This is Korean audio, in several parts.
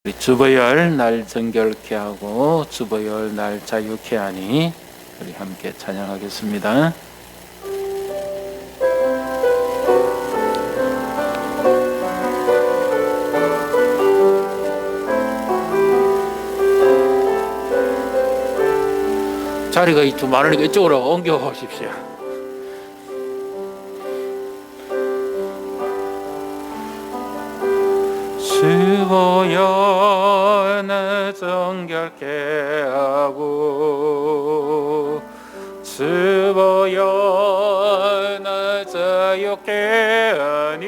우리 주보열 날 정결케 하고 주보열 날 자유케 하니 우리 함께 찬양하겠습니다. 자리가 좀 많으니까 이쪽으로 옮겨 오십시오. 주보열 날 정결케 하고 주보열 날 자유케 하니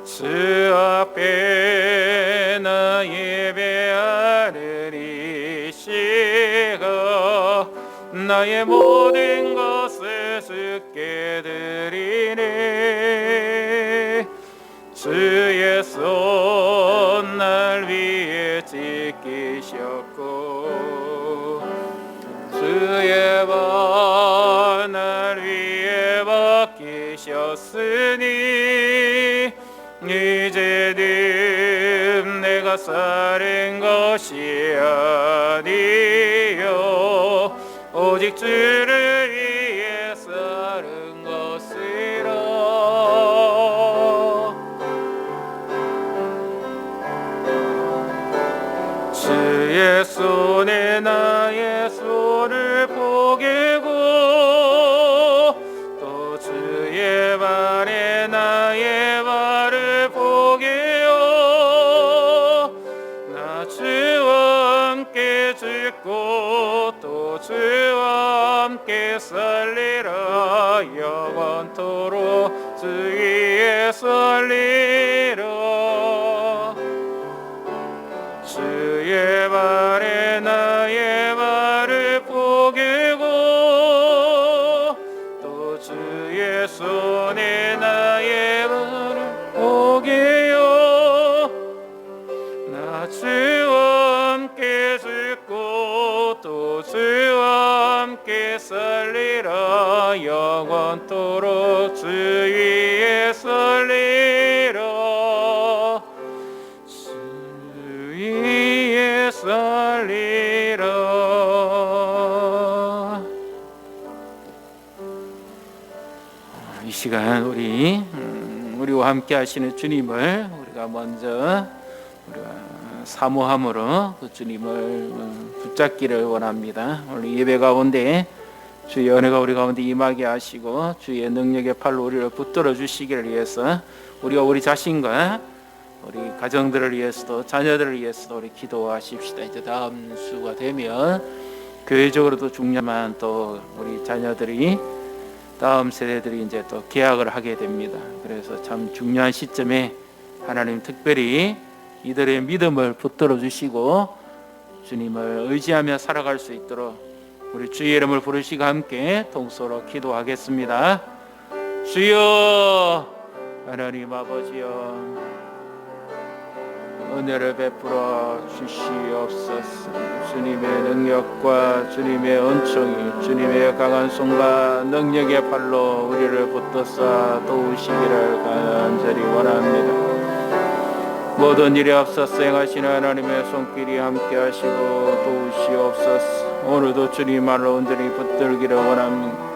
주 앞에 나 예배하는 이 시간 나의 모든 것을 주께 드리네. 주의 손 날 위에 지키셨고 주의 발 날 위에 맡기셨으니 이제는 내가 사는 것이 아니요 오직 주를 위해 사는 것이라. 주의 손에 나의 손을 포개고 또 주의 발에 나의 발을 포개어 나 주와 함께 죽고 또 주와 함께 살리라. 영원토록 주 위에 살리라. 주의 발에 나의 발을 포개고 또 주의 손에 나의 발을 포개어 나 주와 함께 죽고 또 주와 함께 살리라. 영원토록 주 위에 살리라. 살리라. 이 시간 우리와 함께 하시는 주님을 우리가 먼저 사모함으로 그 주님을 붙잡기를 원합니다. 오늘 예배 가운데 주의 은혜가 우리 가운데 임하게 하시고 주의 능력의 팔로 우리를 붙들어 주시기를 위해서 우리가 우리 자신과 우리 가정들을 위해서도 자녀들을 위해서도 우리 기도하십시다. 이제 다음 수가 되면 교회적으로도 중요한 또 우리 자녀들이 다음 세대들이 이제 또 개학을 하게 됩니다. 그래서 참 중요한 시점에 하나님 특별히 이들의 믿음을 붙들어 주시고 주님을 의지하며 살아갈 수 있도록 우리 주의 이름을 부르시고 함께 동서로 기도하겠습니다. 주여 하나님 아버지여 은혜를 베풀어 주시옵소서. 주님의 능력과 주님의 은총이 주님의 강한 손과 능력의 팔로 우리를 붙드사 도우시기를 간절히 원합니다. 모든 일에 앞서서 행하시는 하나님의 손길이 함께 하시고 도우시옵소서. 오늘도 주님만을 온전히 붙들기를 원합니다.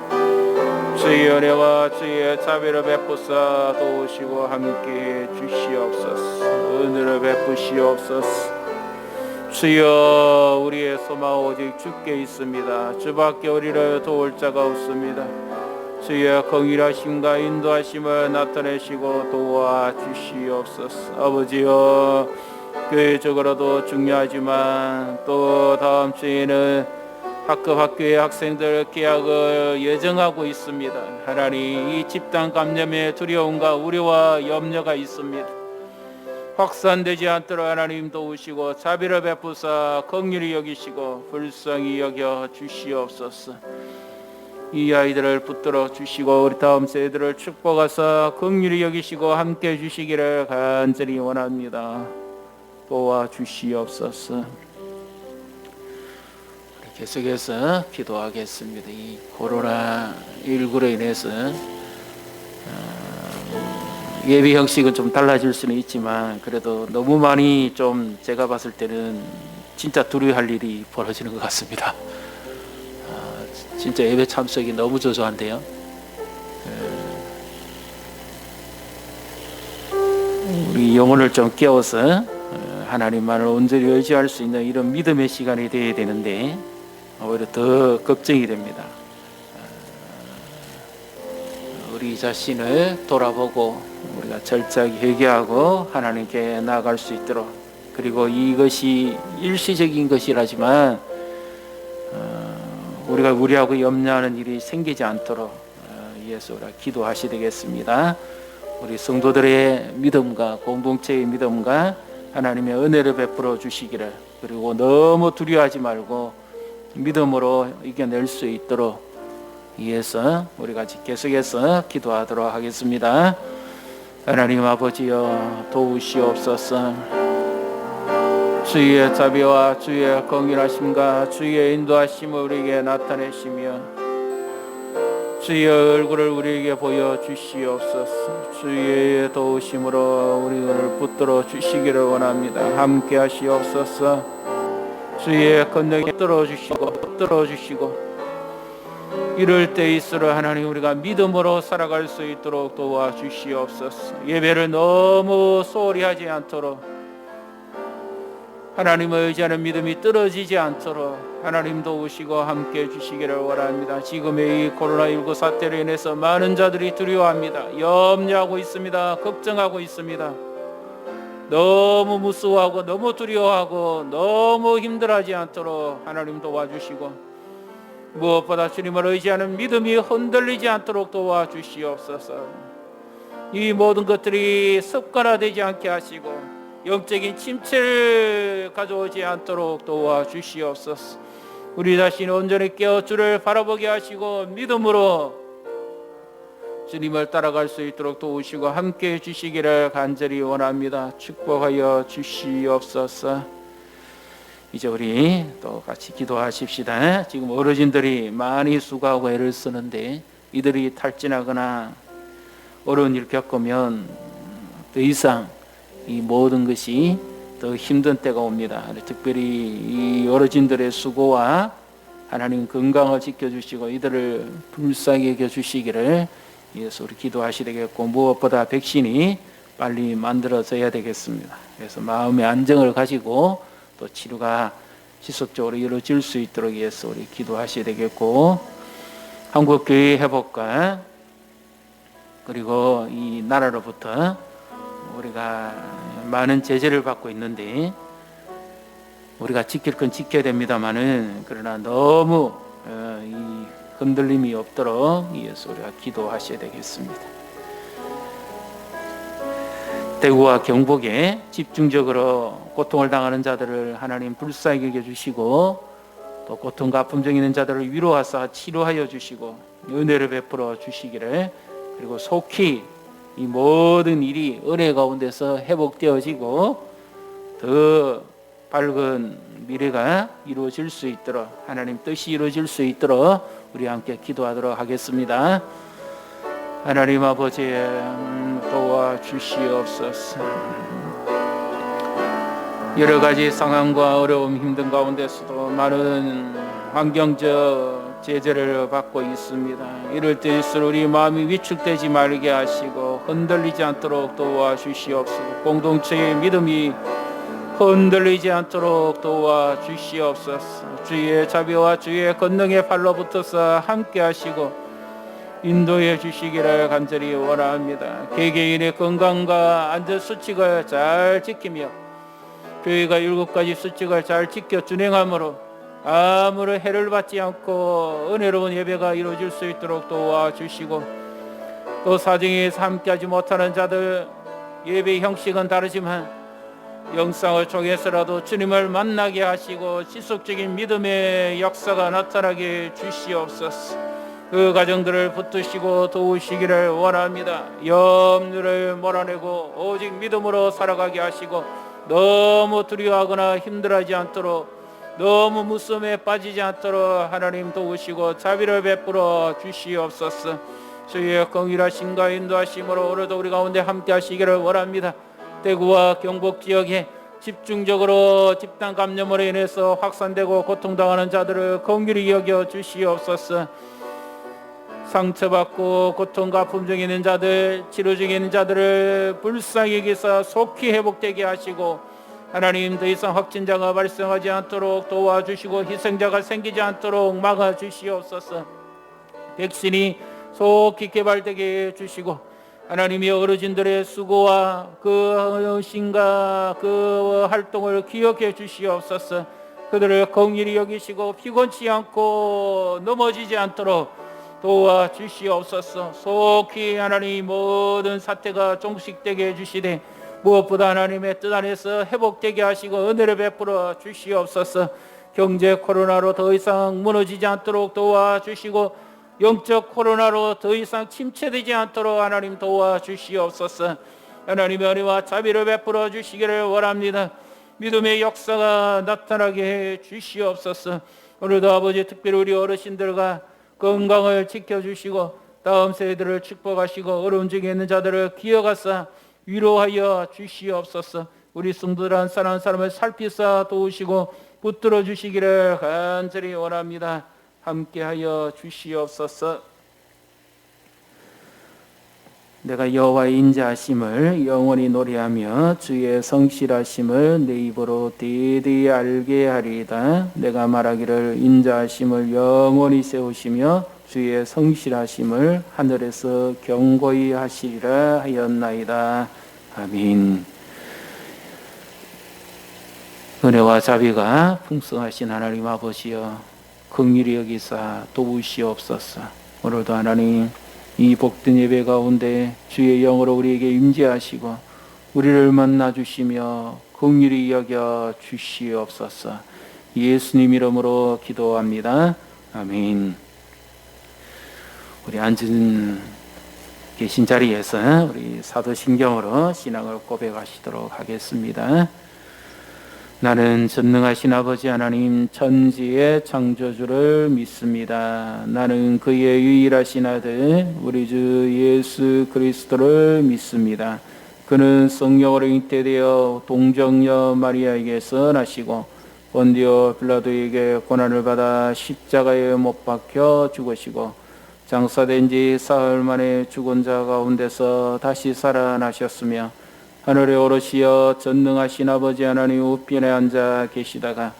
주의 은혜와 주의 자비를 베푸사 도우시고 함께해 주시옵소서. 은혜를 베푸시옵소서. 주여 우리의 소망 오직 주께 있습니다. 주밖에 우리를 도울 자가 없습니다. 주의 긍휼하심과 인도하심을 나타내시고 도와주시옵소서. 아버지여 교회적으로도 중요하지만 또 다음 주에는 학급 학교의 학생들 개학을 예정하고 있습니다. 하나님 이 집단 감염의 두려움과 우려와 염려가 있습니다. 확산되지 않도록 하나님 도우시고 자비를 베푸사 긍휼히 여기시고 불쌍히 여겨 주시옵소서. 이 아이들을 붙들어 주시고 우리 다음 세대들을 축복하사 긍휼히 여기시고 함께 주시기를 간절히 원합니다. 도와주시옵소서. 계속해서 기도하겠습니다. 이 코로나19로 인해서 예배 형식은 좀 달라질 수는 있지만 그래도 너무 많이 좀 제가 봤을 때는 진짜 두려워할 일이 벌어지는 것 같습니다. 진짜 예배 참석이 너무 저조한데요. 우리 영혼을 좀 깨워서 하나님만을 온전히 의지할 수 있는 이런 믿음의 시간이 되어야 되는데 오히려 더 걱정이 됩니다. 우리 자신을 돌아보고 우리가 철저하게 회개하고 하나님께 나아갈 수 있도록, 그리고 이것이 일시적인 것이라지만 우리가 우리하고 염려하는 일이 생기지 않도록 예수라 기도하시 되겠습니다. 우리 성도들의 믿음과 공동체의 믿음과 하나님의 은혜를 베풀어 주시기를, 그리고 너무 두려워하지 말고 믿음으로 이겨낼 수 있도록 위해서 우리 같이 계속해서 기도하도록 하겠습니다. 하나님 아버지여, 도우시옵소서. 주의 자비와 주의 공의하심과 주의 인도하심을 우리에게 나타내시며 주의 얼굴을 우리에게 보여주시옵소서. 주의 도우심으로 우리를 붙들어 주시기를 원합니다. 함께 하시옵소서. 주의 권능에 붙들어 주시고 이럴 때일수록 하나님 우리가 믿음으로 살아갈 수 있도록 도와주시옵소서. 예배를 너무 소홀히 하지 않도록, 하나님을 의지하는 믿음이 떨어지지 않도록 하나님 도우시고 함께 해주시기를 원합니다. 지금의 이 코로나19 사태로 인해서 많은 자들이 두려워합니다. 염려하고 있습니다. 걱정하고 있습니다. 너무 무서워하고 너무 두려워하고 너무 힘들어하지 않도록 하나님 도와주시고, 무엇보다 주님을 의지하는 믿음이 흔들리지 않도록 도와주시옵소서. 이 모든 것들이 습관화되지 않게 하시고 영적인 침체를 가져오지 않도록 도와주시옵소서. 우리 자신이 온전히 깨어 주를 바라보게 하시고 믿음으로 주님을 따라갈 수 있도록 도우시고 함께 해주시기를 간절히 원합니다. 축복하여 주시옵소서. 이제 우리 또 같이 기도하십시다. 지금 어르신들이 많이 수고하고 애를 쓰는데 이들이 탈진하거나 어려운 일 겪으면 더 이상 이 모든 것이 더 힘든 때가 옵니다. 특별히 이 어르신들의 수고와 하나님 건강을 지켜주시고 이들을 불쌍히 여겨주시기를 예수 우리 기도하시 되겠고, 무엇보다 백신이 빨리 만들어져야 되겠습니다. 그래서 마음의 안정을 가지고 또 치료가 지속적으로 이루어질 수 있도록 위해서 우리 기도하셔야 되겠고, 한국교회 회복과 그리고 이 나라로부터 우리가 많은 제재를 받고 있는데 우리가 지킬 건 지켜야 됩니다만은, 그러나 너무 이 흔들림이 없도록 위해서 우리가 기도하셔야 되겠습니다. 대구와 경북에 집중적으로 고통을 당하는 자들을 하나님 불쌍히 여겨주시고 또 고통과 아픔 중에 있는 자들을 위로하사 치료하여 주시고 은혜를 베풀어 주시기를, 그리고 속히 이 모든 일이 은혜 가운데서 회복되어지고 더 밝은 미래가 이루어질 수 있도록, 하나님 뜻이 이루어질 수 있도록 우리 함께 기도하도록 하겠습니다. 하나님 아버지 도와주시옵소서. 여러 가지 상황과 어려움 힘든 가운데서도 많은 환경적 제재를 받고 있습니다. 이럴 때일수록 우리 마음이 위축되지 말게 하시고 흔들리지 않도록 도와주시옵소서. 공동체의 믿음이 흔들리지 않도록 도와주시옵소서. 주의 자비와 주의 권능의 팔로 붙어서 함께 하시고 인도해 주시기를 간절히 원합니다. 개개인의 건강과 안전수칙을 잘 지키며 교회가 7가지 수칙을 잘 지켜 준행함으로 아무런 해를 받지 않고 은혜로운 예배가 이루어질 수 있도록 도와주시고, 또 사정에서 함께하지 못하는 자들 예배 형식은 다르지만 영상을 통해서라도 주님을 만나게 하시고 지속적인 믿음의 역사가 나타나게 주시옵소서. 그 가정들을 붙드시고 도우시기를 원합니다. 염려를 몰아내고 오직 믿음으로 살아가게 하시고 너무 두려워하거나 힘들어하지 않도록, 너무 무서움에 빠지지 않도록 하나님 도우시고 자비를 베풀어 주시옵소서. 주의 긍휼하심과 인도하심으로 오늘도 우리 가운데 함께 하시기를 원합니다. 대구와 경북 지역에 집중적으로 집단 감염으로 인해서 확산되고 고통당하는 자들을 긍휼히 여겨 주시옵소서. 상처받고 고통과 아픔 중에 있는 자들, 치료 중에 있는 자들을 불쌍히 여기사 속히 회복되게 하시고, 하나님 더 이상 확진자가 발생하지 않도록 도와주시고 희생자가 생기지 않도록 막아주시옵소서. 백신이 속히 개발되게 해주시고, 하나님이 어르신들의 수고와 그 신과 그 활동을 기억해 주시옵소서. 그들을 긍휼히 여기시고 피곤치 않고 넘어지지 않도록 도와주시옵소서. 속히 하나님 모든 사태가 종식되게 해주시되, 무엇보다 하나님의 뜻 안에서 회복되게 하시고 은혜를 베풀어 주시옵소서. 경제 코로나로 더 이상 무너지지 않도록 도와주시고, 영적 코로나로 더 이상 침체되지 않도록 하나님 도와주시옵소서. 하나님의 은혜와 자비를 베풀어 주시기를 원합니다. 믿음의 역사가 나타나게 해 주시옵소서. 오늘도 아버지 특별히 우리 어르신들과 건강을 지켜주시고 다음 세대들을 축복하시고 어려운 중에 있는 자들을 기억하사 위로하여 주시옵소서. 우리 성도들 한 사람 한 사람을 살피사 도우시고 붙들어 주시기를 간절히 원합니다. 함께하여 주시옵소서. 내가 여호와의 인자하심을 영원히 노래하며 주의 성실하심을 내 입으로 대대히 알게 하리이다. 내가 말하기를 인자하심을 영원히 세우시며 주의 성실하심을 하늘에서 경고히 하시리라 하였나이다. 아멘. 은혜와 자비가 풍성하신 하나님 아버지여, 긍휼히 여기사 도우시옵소서. 오늘도 하나님 이 복된 예배 가운데 주의 영으로 우리에게 임재하시고 우리를 만나주시며 긍휼히 여겨 주시옵소서. 예수님 이름으로 기도합니다. 아멘. 우리 앉은 계신 자리에서 우리 사도신경으로 신앙을 고백하시도록 하겠습니다. 나는 전능하신 아버지 하나님 천지의 창조주를 믿습니다. 나는 그의 유일하신 아들 우리 주 예수 그리스도를 믿습니다. 그는 성령으로 잉태되어 동정녀 마리아에게서 나시고 본디오 빌라도에게 고난을 받아 십자가에 못 박혀 죽으시고 장사된 지 사흘 만에 죽은 자 가운데서 다시 살아나셨으며 하늘에 오르시어 전능하신 아버지 하나님 우편에 앉아 계시다가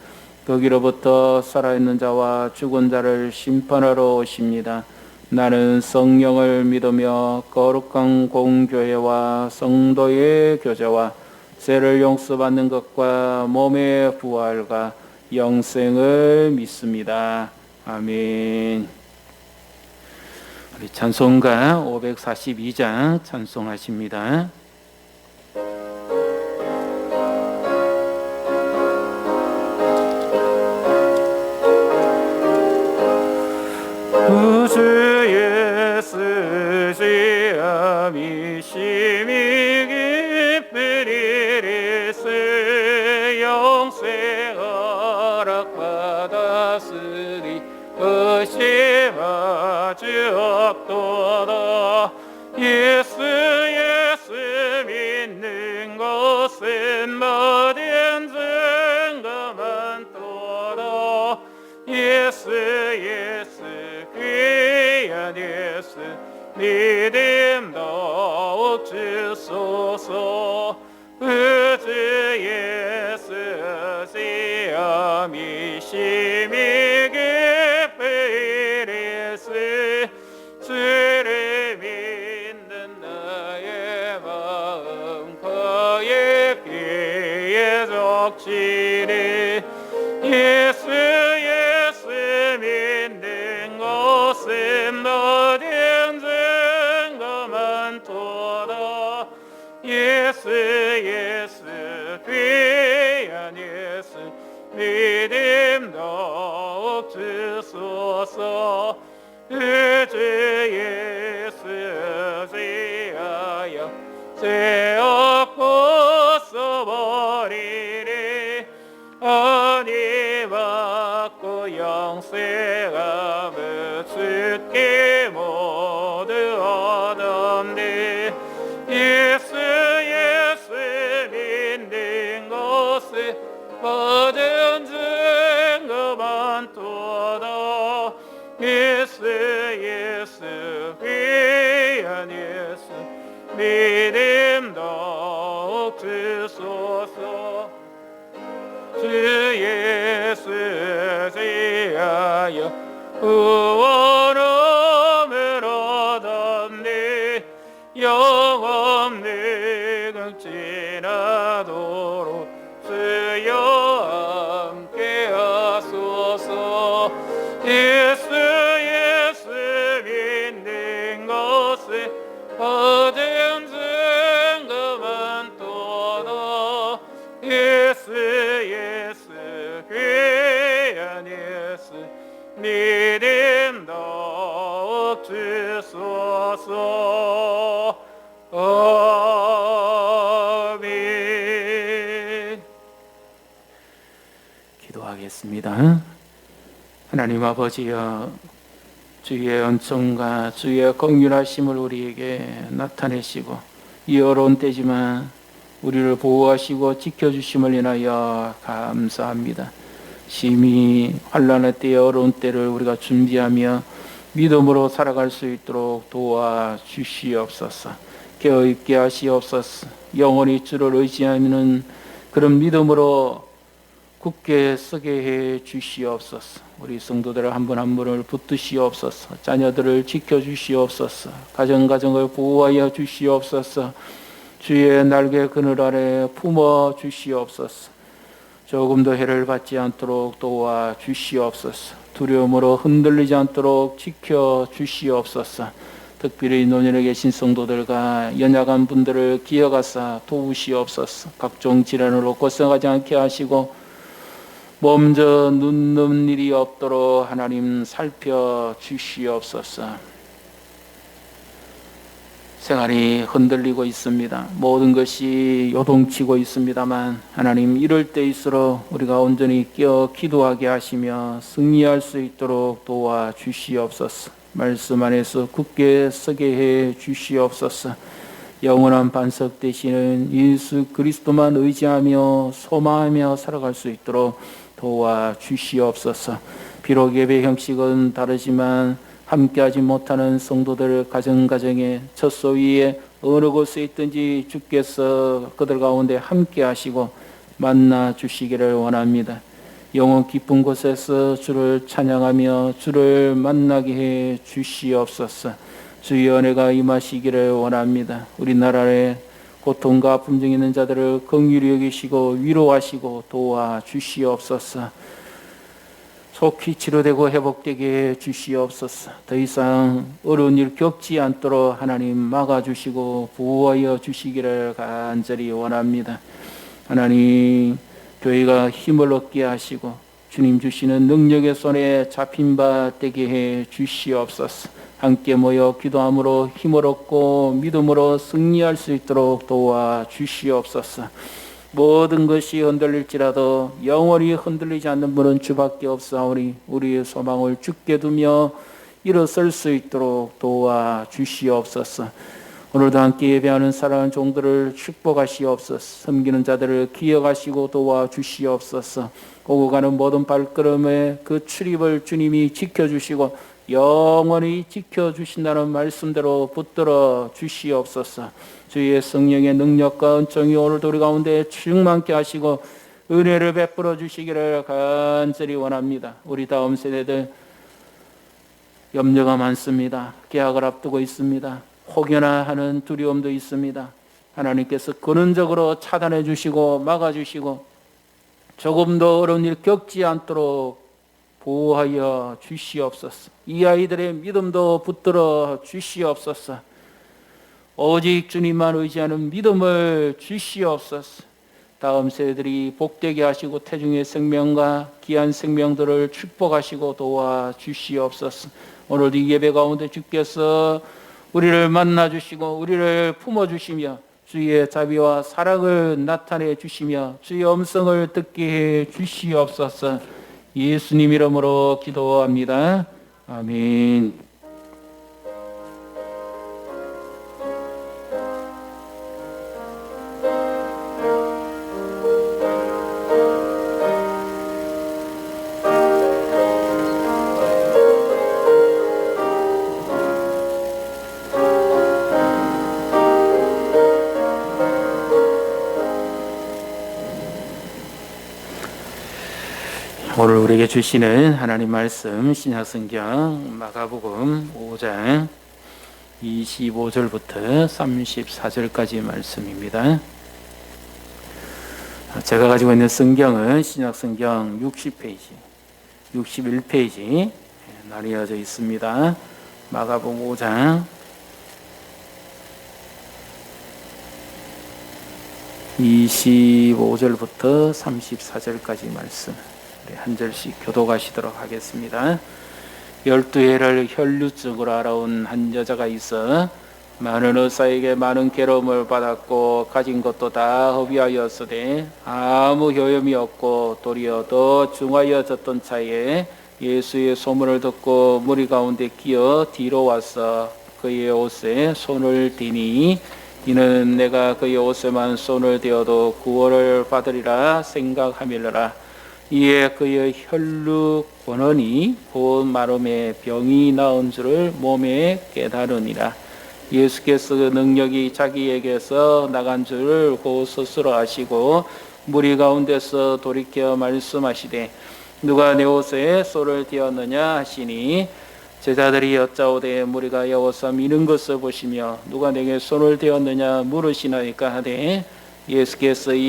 거기로부터 살아있는 자와 죽은 자를 심판하러 오십니다. 나는 성령을 믿으며 거룩한 공교회와 성도의 교제와 죄를 용서받는 것과 몸의 부활과 영생을 믿습니다. 아멘. 우리 찬송가 542장 찬송하십니다. 구주의 쓰시함이 심히 기쁘리리스 영생 허락받았으니 의심하 주옵도다. 예수 믿는 것은 모든 증거 많도다. 예수 귀한 예수 믿음 더욱 주소서. 주 예수 시험이 심히 기쁘리스 주를 믿는 나의 마음 그의 귀에 적시리. 예수 믿는 것은 모든 증거 많도다. 예수 귀한 예수 믿음 더욱 주소서. 주 예수 지하여 죄 없고 써버리리. 은혜 받고 영생함을 주께 모두 것에 모든 증거만 또다. 예수 예수 귀한 예수 믿음 더욱 주소서. 주 예수 지하여 구원함을 얻었네. 영원히 극진하도록 주여 함께 하소서. 예수 예수 믿는 것에 얻은 증거만 또다. 예수 예수 귀한 예수 믿음 더욱 주소서. 아멘. 기도하겠습니다. 하나님 아버지여, 주의 은총과 주의 긍휼하심을 우리에게 나타내시고 이 어려운 때지만 우리를 보호하시고 지켜주심을 인하여 감사합니다. 심히 환난의 때에 어려운 때를 우리가 준비하며 믿음으로 살아갈 수 있도록 도와주시옵소서. 깨어있게 하시옵소서. 영원히 주를 의지하는 그런 믿음으로 굳게 서게 해 주시옵소서. 우리 성도들 한 분 한 분을 붙드시옵소서. 자녀들을 지켜주시옵소서. 가정을 보호하여 주시옵소서. 주의 날개 그늘 아래 품어 주시옵소서. 조금도 해를 받지 않도록 도와 주시옵소서. 두려움으로 흔들리지 않도록 지켜 주시옵소서. 특별히 노년에 계신 성도들과 연약한 분들을 기억하사 도우시옵소서. 각종 질환으로 고생하지 않게 하시고 먼저 눕는 일이 없도록 하나님 살펴 주시옵소서. 생활이 흔들리고 있습니다. 모든 것이 요동치고 있습니다만 하나님, 이럴 때일수록 우리가 온전히 깨어 기도하게 하시며 승리할 수 있도록 도와주시옵소서. 말씀 안에서 굳게 서게 해 주시옵소서. 영원한 반석 되시는 예수 그리스도만 의지하며 소망하며 살아갈 수 있도록 도와주시옵소서. 비록 예배 형식은 다르지만 함께하지 못하는 성도들 가정에 젖소 위에 어느 곳에 있든지 주께서 그들 가운데 함께하시고 만나 주시기를 원합니다. 영원 깊은 곳에서 주를 찬양하며 주를 만나게 해 주시옵소서. 주의 은혜가 임하시기를 원합니다. 우리나라에 고통과 아픔 중에 있는 자들을 긍휼히 여기시고 위로하시고 도와주시옵소서. 속히 치료되고 회복되게 해 주시옵소서. 더 이상 어려운 일 겪지 않도록 하나님 막아주시고 보호하여 주시기를 간절히 원합니다. 하나님, 교회가 힘을 얻게 하시고 주님 주시는 능력의 손에 잡힌 바 되게 해 주시옵소서. 함께 모여 기도함으로 힘을 얻고 믿음으로 승리할 수 있도록 도와주시옵소서. 모든 것이 흔들릴지라도 영원히 흔들리지 않는 분은 주밖에 없사오니 우리의 소망을 주께 두며 일어설 수 있도록 도와주시옵소서. 오늘도 함께 예배하는 사랑하는 종들을 축복하시옵소서. 섬기는 자들을 기억하시고 도와주시옵소서. 오고 가는 모든 발걸음에 그 출입을 주님이 지켜주시고 영원히 지켜주신다는 말씀대로 붙들어 주시옵소서. 주의 성령의 능력과 은총이 오늘도 우리 가운데 충만케 하시고 은혜를 베풀어 주시기를 간절히 원합니다. 우리 다음 세대들 염려가 많습니다. 계약을 앞두고 있습니다. 혹여나 하는 두려움도 있습니다. 하나님께서 근원적으로 차단해 주시고 막아주시고 조금 더 어려운 일 겪지 않도록 보호하여 주시옵소서. 이 아이들의 믿음도 붙들어 주시옵소서. 오직 주님만 의지하는 믿음을 주시옵소서. 다음 세대들이 복되게 하시고 태중의 생명과 귀한 생명들을 축복하시고 도와주시옵소서. 오늘도 이 예배 가운데 주께서 우리를 만나주시고 우리를 품어주시며 주의 자비와 사랑을 나타내 주시며 주의 음성을 듣게 해 주시옵소서. 예수님 이름으로 기도합니다. 아멘. 오늘 우리에게 주시는 하나님 말씀 신약성경 마가복음 5장 25절부터 34절까지 말씀입니다. 제가 가지고 있는 성경은 신약성경 60페이지, 61페이지 나뉘어져 있습니다. 마가복음 5장 25절부터 34절까지 말씀 한 절씩 교독하시도록 하겠습니다. 12해를 혈루증으로 알아온 한 여자가 있어 많은 의사에게 많은 괴로움을 받았고 가진 것도 다 허비하였으되 아무 효험이 없고 도리어 더 중하여졌던 차에 예수의 소문을 듣고 무리 가운데 끼어 뒤로 와서 그의 옷에 손을 대니 이는 내가 그의 옷에만 손을 대어도 구원을 받으리라 생각하밀러라. 이에 그의 혈루 권원이 곧 마름에 병이 나은 줄을 몸에 깨달으니라. 예수께서 그 능력이 자기에게서 나간 줄을 곧 스스로 아시고 무리 가운데서 돌이켜 말씀하시되 누가 내 옷에 손을 대었느냐 하시니 제자들이 여짜오되 무리가 여워서 미는 것을 보시며 누가 내게 손을 대었느냐 물으시나이까 하되 예수께서 이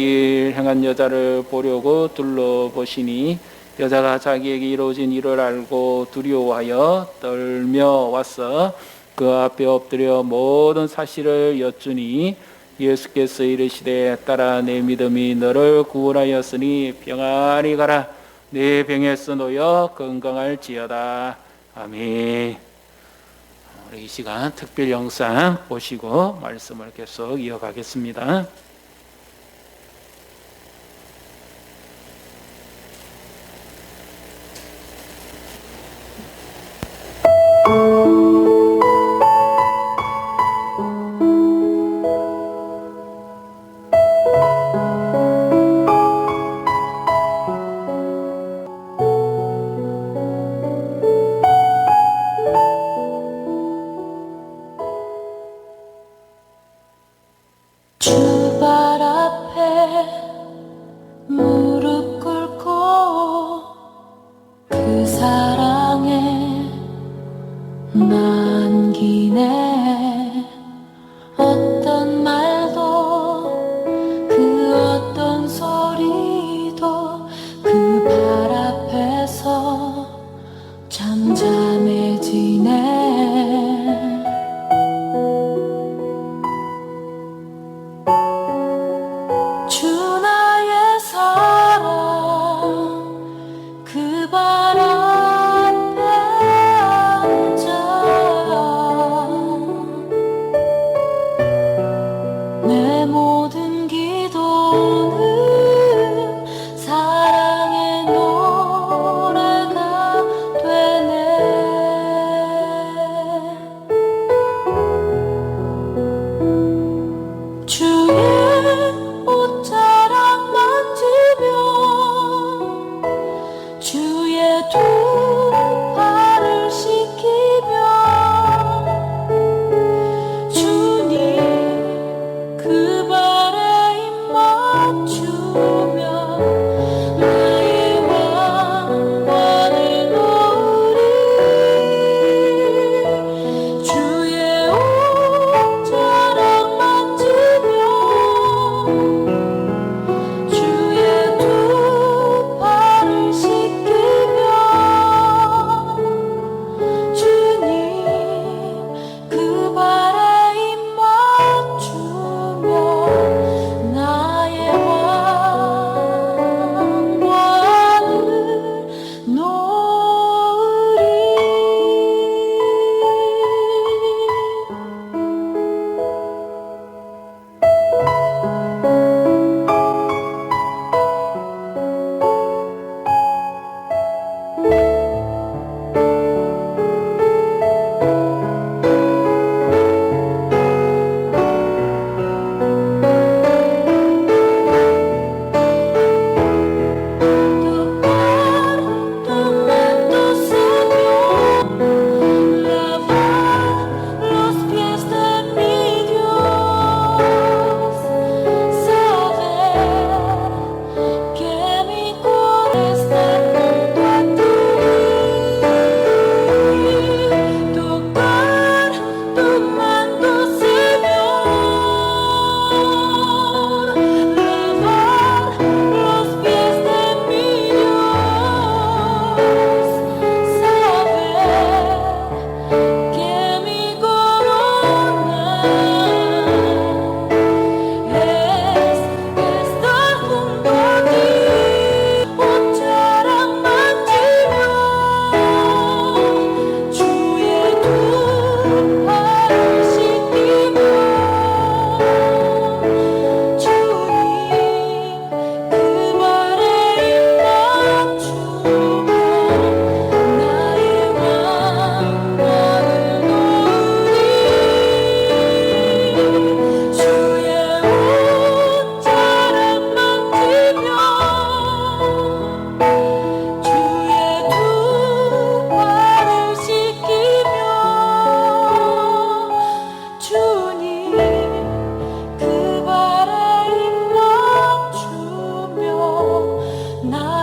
일 행한 여자를 보려고 둘러보시니 여자가 자기에게 이루어진 일을 알고 두려워하여 떨며 와서 그 앞에 엎드려 모든 사실을 여쭈니 예수께서 이르시되 딸아 내 믿음이 너를 구원하였으니 평안히 가라 내 병에서 놓여 건강할지어다. 아멘. 우리 이 시간 특별 영상 보시고 말씀을 계속 이어가겠습니다. 주봐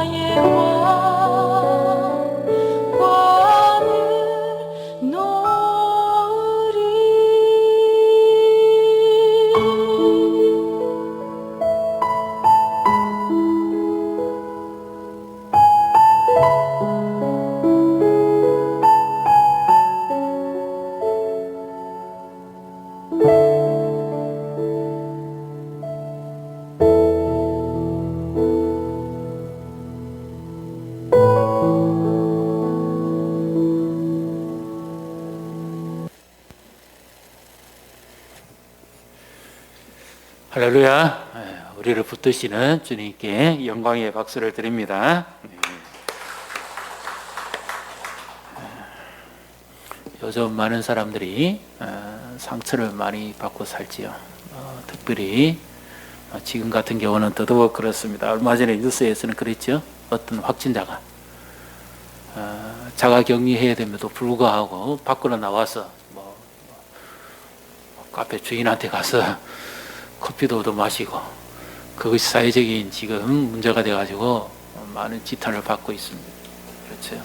나의 왕관을 놓으리. 할렐루야. 우리를 붙드시는 주님께 영광의 박수를 드립니다. 요즘 많은 사람들이 상처를 많이 받고 살지요. 특별히 지금 같은 경우는 더더욱 그렇습니다. 얼마 전에 뉴스에서는 그랬죠. 어떤 확진자가 자가격리해야 됨에도 불구하고 밖으로 나와서 카페 주인한테 가서 커피도 얻어 마시고, 그것이 사회적인 지금 문제가 돼가지고 많은 지탄을 받고 있습니다. 그렇죠.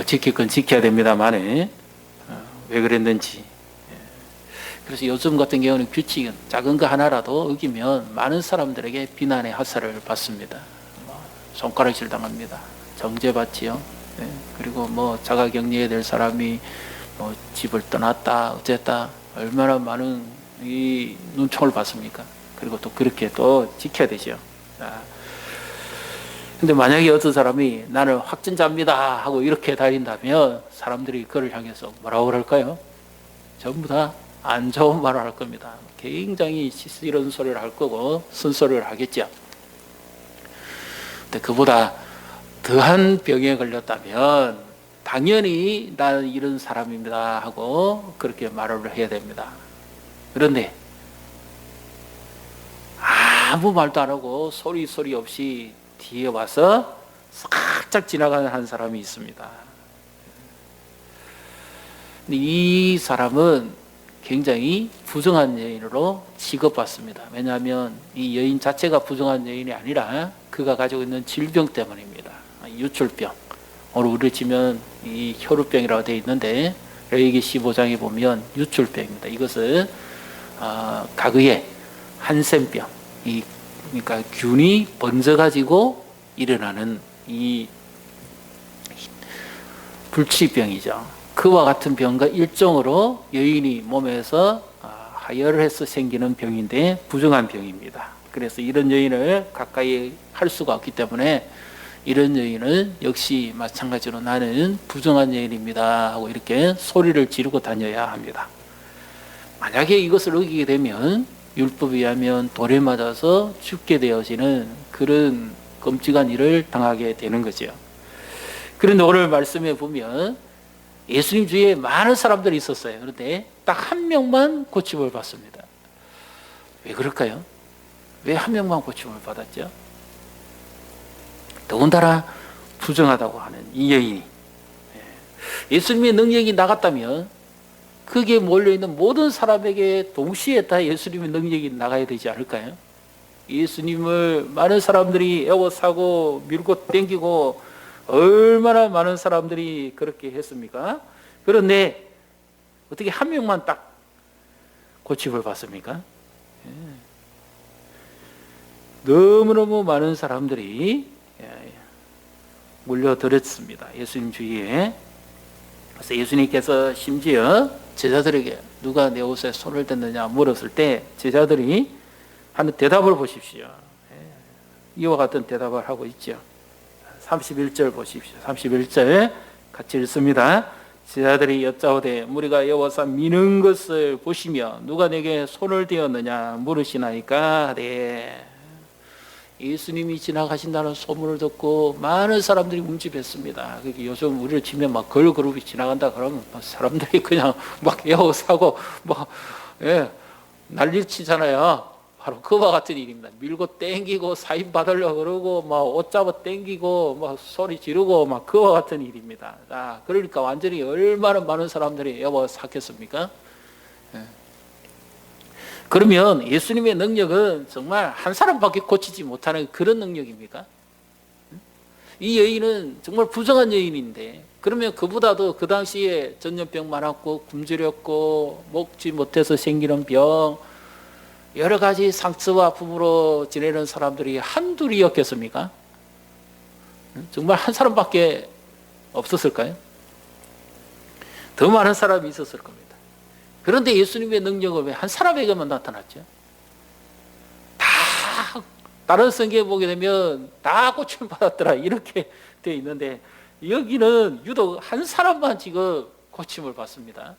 지킬 건 지켜야 됩니다만 왜 그랬는지. 그래서 요즘 같은 경우는 규칙은 작은 거 하나라도 어기면 많은 사람들에게 비난의 화살을 받습니다. 손가락질 당합니다. 정죄받지요. 그리고 자가격리해야 될 사람이 집을 떠났다 어쨌다 얼마나 많은 이 눈총을 받습니까? 그리고 또 그렇게 또 지켜야 되죠. 근데 만약에 어떤 사람이 나는 확진자입니다 하고 이렇게 다닌다면 사람들이 그를 향해서 뭐라고 그럴까요? 전부 다 안 좋은 말을 할 겁니다. 굉장히 이런 소리를 할 거고 쓴소리를 하겠죠. 근데 그보다 더한 병에 걸렸다면 당연히 나는 이런 사람입니다 하고 그렇게 말을 해야 됩니다. 그런데 아무 말도 안 하고 소리 없이 뒤에 와서 살짝 지나가는 한 사람이 있습니다. 근데 이 사람은 굉장히 부정한 여인으로 취급받습니다. 왜냐하면 이 여인 자체가 부정한 여인이 아니라 그가 가지고 있는 질병 때문입니다. 유출병. 오늘 우리 치면 이 혈우병이라고 되어 있는데 레위기 15장에 보면 유출병입니다. 이것은 가그의 한센병, 그러니까 균이 번져가지고 일어나는 이 불치병이죠. 그와 같은 병과 일종으로 여인이 몸에서 하혈을 해서 생기는 병인데 부정한 병입니다. 그래서 이런 여인을 가까이 할 수가 없기 때문에 이런 여인은 역시 마찬가지로 나는 부정한 여인입니다 하고 이렇게 소리를 지르고 다녀야 합니다. 만약에 이것을 어기게 되면 율법에 의하면 돌에 맞아서 죽게 되어지는 그런 끔찍한 일을 당하게 되는 거죠. 그런데 오늘 말씀에 보면 예수님 주위에 많은 사람들이 있었어요. 그런데 딱 한 명만 고침을 받습니다. 왜 그럴까요? 왜 한 명만 고침을 받았죠? 더군다나 부정하다고 하는 이 여인이 예수님의 능력이 나갔다면 거기에 몰려있는 모든 사람에게 동시에 다 예수님의 능력이 나가야 되지 않을까요? 예수님을 많은 사람들이 에워싸고 밀고 땡기고 얼마나 많은 사람들이 그렇게 했습니까? 그런데 어떻게 한 명만 딱 고침을 받습니까? 너무너무 많은 사람들이 몰려들었습니다. 예수님 주위에. 그래서 예수님께서 심지어 제자들에게 누가 내 옷에 손을 댔느냐 물었을 때 제자들이 하는 대답을 보십시오. 이와 같은 대답을 하고 있죠. 31절 보십시오. 31절 같이 읽습니다. 제자들이 여짜오되 무리가 여호와사 미는 것을 보시며 누가 내게 손을 대었느냐 물으시나이까 하되 예수님이 지나가신다는 소문을 듣고 많은 사람들이 움집했습니다. 요즘 우리를 치면 막 걸그룹이 지나간다 그러면 사람들이 그냥 막 에워싸고 난리 치잖아요. 바로 그와 같은 일입니다. 밀고 땡기고 사인 받으려고 그러고 막 옷 잡아 땡기고 막 소리 지르고 막 그와 같은 일입니다. 그러니까 완전히 얼마나 많은 사람들이 에워쌌겠습니까? 그러면 예수님의 능력은 정말 한 사람밖에 고치지 못하는 그런 능력입니까? 이 여인은 정말 부정한 여인인데, 그러면 그보다도 그 당시에 전염병 많았고 굶주렸고 먹지 못해서 생기는 병, 여러 가지 상처와 아픔으로 지내는 사람들이 한둘이었겠습니까? 정말 한 사람밖에 없었을까요? 더 많은 사람이 있었을 겁니다. 그런데 예수님의 능력은 왜 한 사람에게만 나타났죠? 다 다른 성경에 보게 되면 다 고침을 받았더라 이렇게 되어 있는데, 여기는 유독 한 사람만 지금 고침을 받습니다.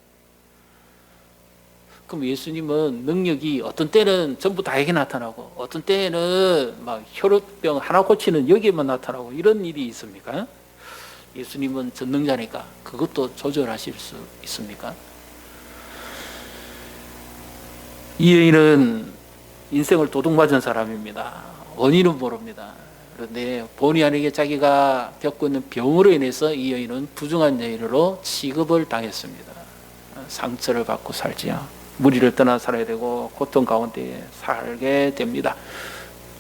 그럼 예수님은 능력이 어떤 때는 전부 다에게 나타나고 어떤 때는 막 혈우병 하나 고치는 여기에만 나타나고 이런 일이 있습니까? 예수님은 전능자니까 그것도 조절하실 수 있습니까? 이 여인은 인생을 도둑맞은 사람입니다. 원인은 모릅니다. 그런데 본의 아니게 자기가 겪고 있는 병으로 인해서 이 여인은 부정한 여인으로 취급을 당했습니다. 상처를 받고 살지요. 무리를 떠나 살아야 되고 고통 가운데 살게 됩니다.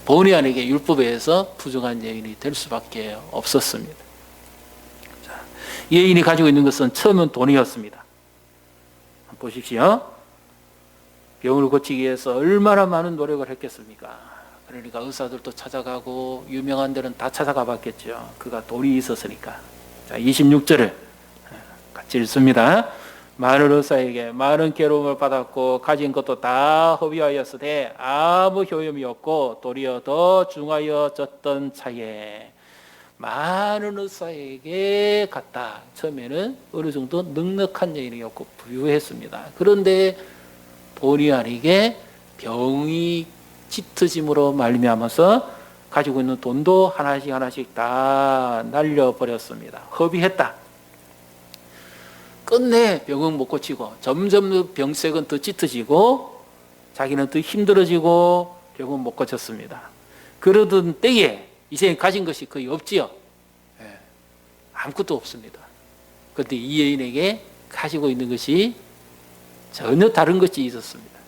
본의 아니게 율법에 의해서 부정한 여인이 될 수밖에 없었습니다. 자, 이 여인이 가지고 있는 것은 처음은 돈이었습니다. 보십시오. 병을 고치기 위해서 얼마나 많은 노력을 했겠습니까? 그러니까 의사들도 찾아가고 유명한 데는 다 찾아가 봤겠죠. 그가 돈이 있었으니까. 자, 26절을 같이 읽습니다. 많은 의사에게 많은 괴로움을 받았고 가진 것도 다 허비하였으되 아무 효용이 없고 도리어 더 중하여졌던 차에 많은 의사에게 갔다. 처음에는 어느 정도 넉넉한 여인이었고 부유했습니다. 그런데 본의 아니게 병이 짙어짐으로 말미암아서 가지고 있는 돈도 하나씩 하나씩 다 날려버렸습니다. 허비했다. 끝내 병은 못 고치고 점점 병색은 더 짙어지고 자기는 더 힘들어지고 병은 못 고쳤습니다. 그러던 때에 이제 가진 것이 거의 없지요. 아무것도 없습니다. 그런데 이 여인에게 가지고 있는 것이 전혀 다른 것이 있었습니다.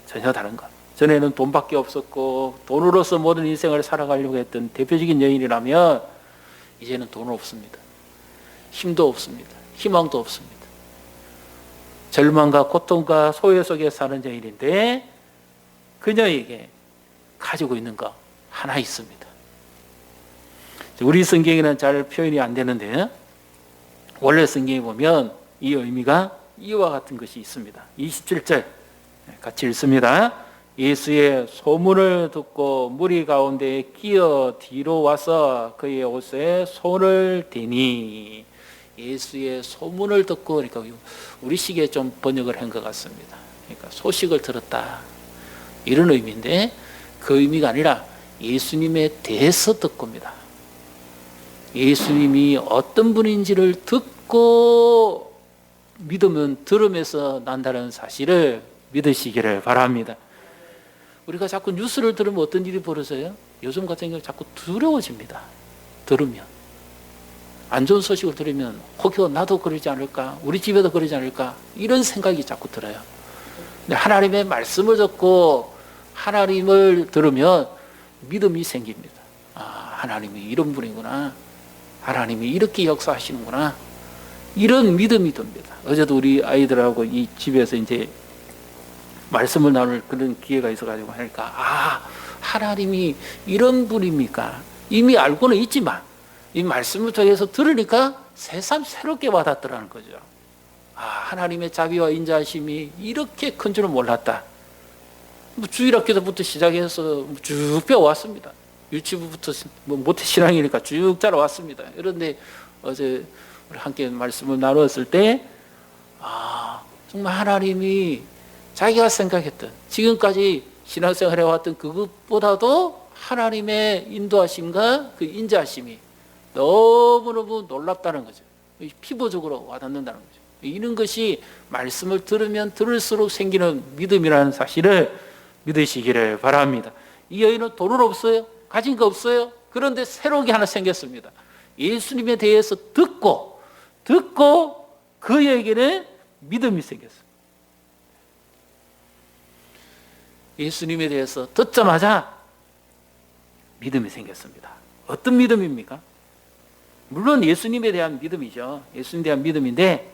전혀 다른 것. 전에는 돈밖에 없었고 돈으로서 모든 인생을 살아가려고 했던 대표적인 여인이라면 이제는 돈 없습니다. 힘도 없습니다. 희망도 없습니다. 절망과 고통과 소외 속에 사는 여인인데 그녀에게 가지고 있는 거 하나 있습니다. 우리 성경에는 잘 표현이 안 되는데 원래 성경에 보면 이 의미가 이와 같은 것이 있습니다. 27절 같이 읽습니다. 예수의 소문을 듣고 무리 가운데 끼어 뒤로 와서 그의 옷에 손을 대니, 예수의 소문을 듣고, 그러니까 우리 시기에 좀 번역을 한 것 같습니다. 그러니까 소식을 들었다 이런 의미인데 그 의미가 아니라 예수님에 대해서 듣고입니다. 예수님이 어떤 분인지를 듣고 믿으면 들음에서 난다는 사실을 믿으시기를 바랍니다. 우리가 자꾸 뉴스를 들으면 어떤 일이 벌어져요? 요즘 같은 경우 자꾸 두려워집니다. 들으면 안 좋은 소식을 들으면 혹여 나도 그러지 않을까, 우리 집에도 그러지 않을까, 이런 생각이 자꾸 들어요. 근데 하나님의 말씀을 듣고 하나님을 들으면 믿음이 생깁니다. 아, 하나님이 이런 분이구나, 하나님이 이렇게 역사하시는구나, 이런 믿음이 듭니다. 어제도 우리 아이들하고 이 집에서 이제 말씀을 나눌 그런 기회가 있어가지고 하니까, 아, 하나님이 이런 분입니까? 이미 알고는 있지만 이 말씀을 통해서 들으니까 새삼 새롭게 와닿더라는 거죠. 아, 하나님의 자비와 인자하심이 이렇게 큰 줄은 몰랐다. 주일학교부터 시작해서 쭉 배워왔습니다. 유치부부터 모태신앙이니까 쭉 자라왔습니다. 그런데 어제 우리 함께 말씀을 나누었을 때, 아, 정말 하나님이 자기가 생각했던, 지금까지 신앙생활 해왔던 그것보다도 하나님의 인도하심과 그 인자하심이 너무너무 놀랍다는 거죠. 피부적으로 와닿는다는 거죠. 이런 것이 말씀을 들으면 들을수록 생기는 믿음이라는 사실을 믿으시기를 바랍니다. 이 여인은 돈은 없어요. 가진 거 없어요. 그런데 새로운 게 하나 생겼습니다. 예수님에 대해서 듣고 그에게는 믿음이 생겼어요. 예수님에 대해서 듣자마자 믿음이 생겼습니다. 어떤 믿음입니까? 물론 예수님에 대한 믿음이죠. 예수님에 대한 믿음인데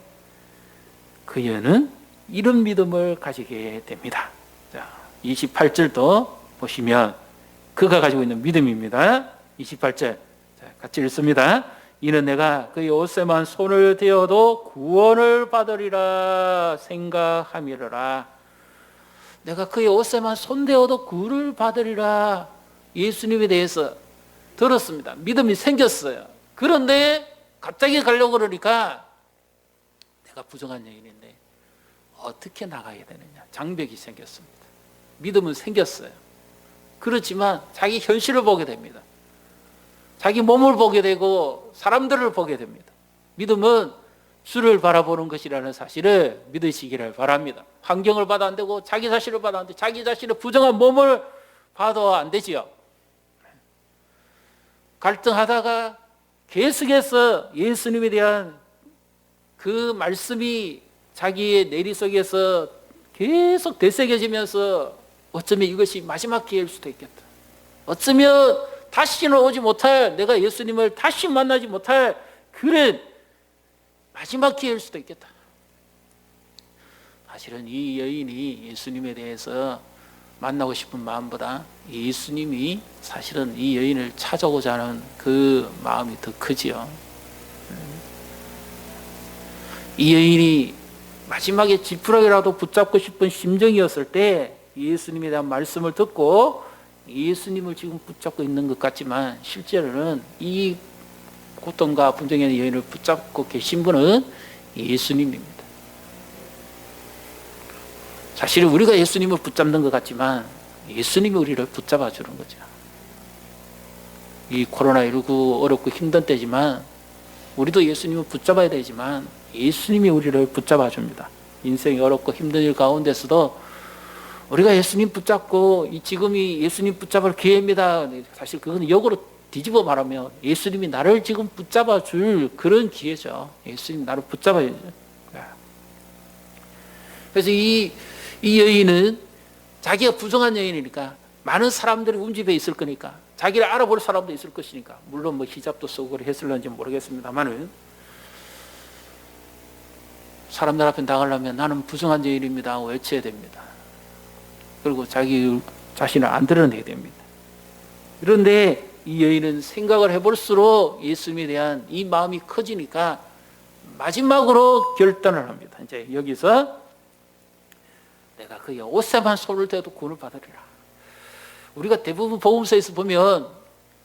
그 여인은 이런 믿음을 가지게 됩니다. 자, 28절도 보시면 그가 가지고 있는 믿음입니다. 28절 자, 같이 읽습니다. 이는 내가 그의 옷에만 손을 대어도 구원을 받으리라 생각함이라. 내가 그의 옷에만 손대어도 구원을 받으리라. 예수님에 대해서 들었습니다. 믿음이 생겼어요. 그런데 갑자기 가려고 그러니까 내가 부정한 여인인데 어떻게 나가야 되느냐. 장벽이 생겼습니다. 믿음은 생겼어요. 그렇지만 자기 현실을 보게 됩니다. 자기 몸을 보게 되고 사람들을 보게 됩니다. 믿음은 주를 바라보는 것이라는 사실을 믿으시기를 바랍니다. 환경을 봐도 안 되고 자기 자신을 봐도 안 되고 자기 자신의 부정한 몸을 봐도 안 되지요. 갈등하다가 계속해서 예수님에 대한 그 말씀이 자기의 내리 속에서 계속 되새겨지면서 어쩌면 이것이 마지막 기회일 수도 있겠다. 어쩌면 다시는 오지 못할, 내가 예수님을 다시 만나지 못할 그런 마지막 기회일 수도 있겠다. 사실은 이 여인이 예수님에 대해서 만나고 싶은 마음보다 예수님이 사실은 이 여인을 찾아오고자 하는 그 마음이 더 크지요. 이 여인이 마지막에 지푸라기라도 붙잡고 싶은 심정이었을 때 예수님에 대한 말씀을 듣고 예수님을 지금 붙잡고 있는 것 같지만 실제로는 이 고통과 분쟁에 있는 여인을 붙잡고 계신 분은 예수님입니다. 사실은 우리가 예수님을 붙잡는 것 같지만 예수님이 우리를 붙잡아 주는 거죠. 이 코로나19 어렵고 힘든 때지만 우리도 예수님을 붙잡아야 되지만 예수님이 우리를 붙잡아 줍니다. 인생이 어렵고 힘든 일 가운데서도 우리가 예수님 붙잡고 지금이 예수님 붙잡을 기회입니다. 사실 그건 역으로 뒤집어 말하면 예수님이 나를 지금 붙잡아 줄 그런 기회죠. 예수님 나를 붙잡아야죠. 그래서 이 여인은 자기가 부정한 여인이니까 많은 사람들이 움집해 있을 거니까 자기를 알아볼 사람도 있을 것이니까 물론 뭐 히잡도 쓰고 했을런지 모르겠습니다만은 사람들 앞에 나가려면 나는 부정한 여인입니다 하고 외쳐야 됩니다. 그리고 자기 자신을 안 드러내야 됩니다. 그런데 이 여인은 생각을 해볼수록 예수님에 대한 이 마음이 커지니까 마지막으로 결단을 합니다. 이제 여기서 내가 그의 옷에만 손을 대도 구원을 받으리라. 우리가 대부분 복음서에서 보면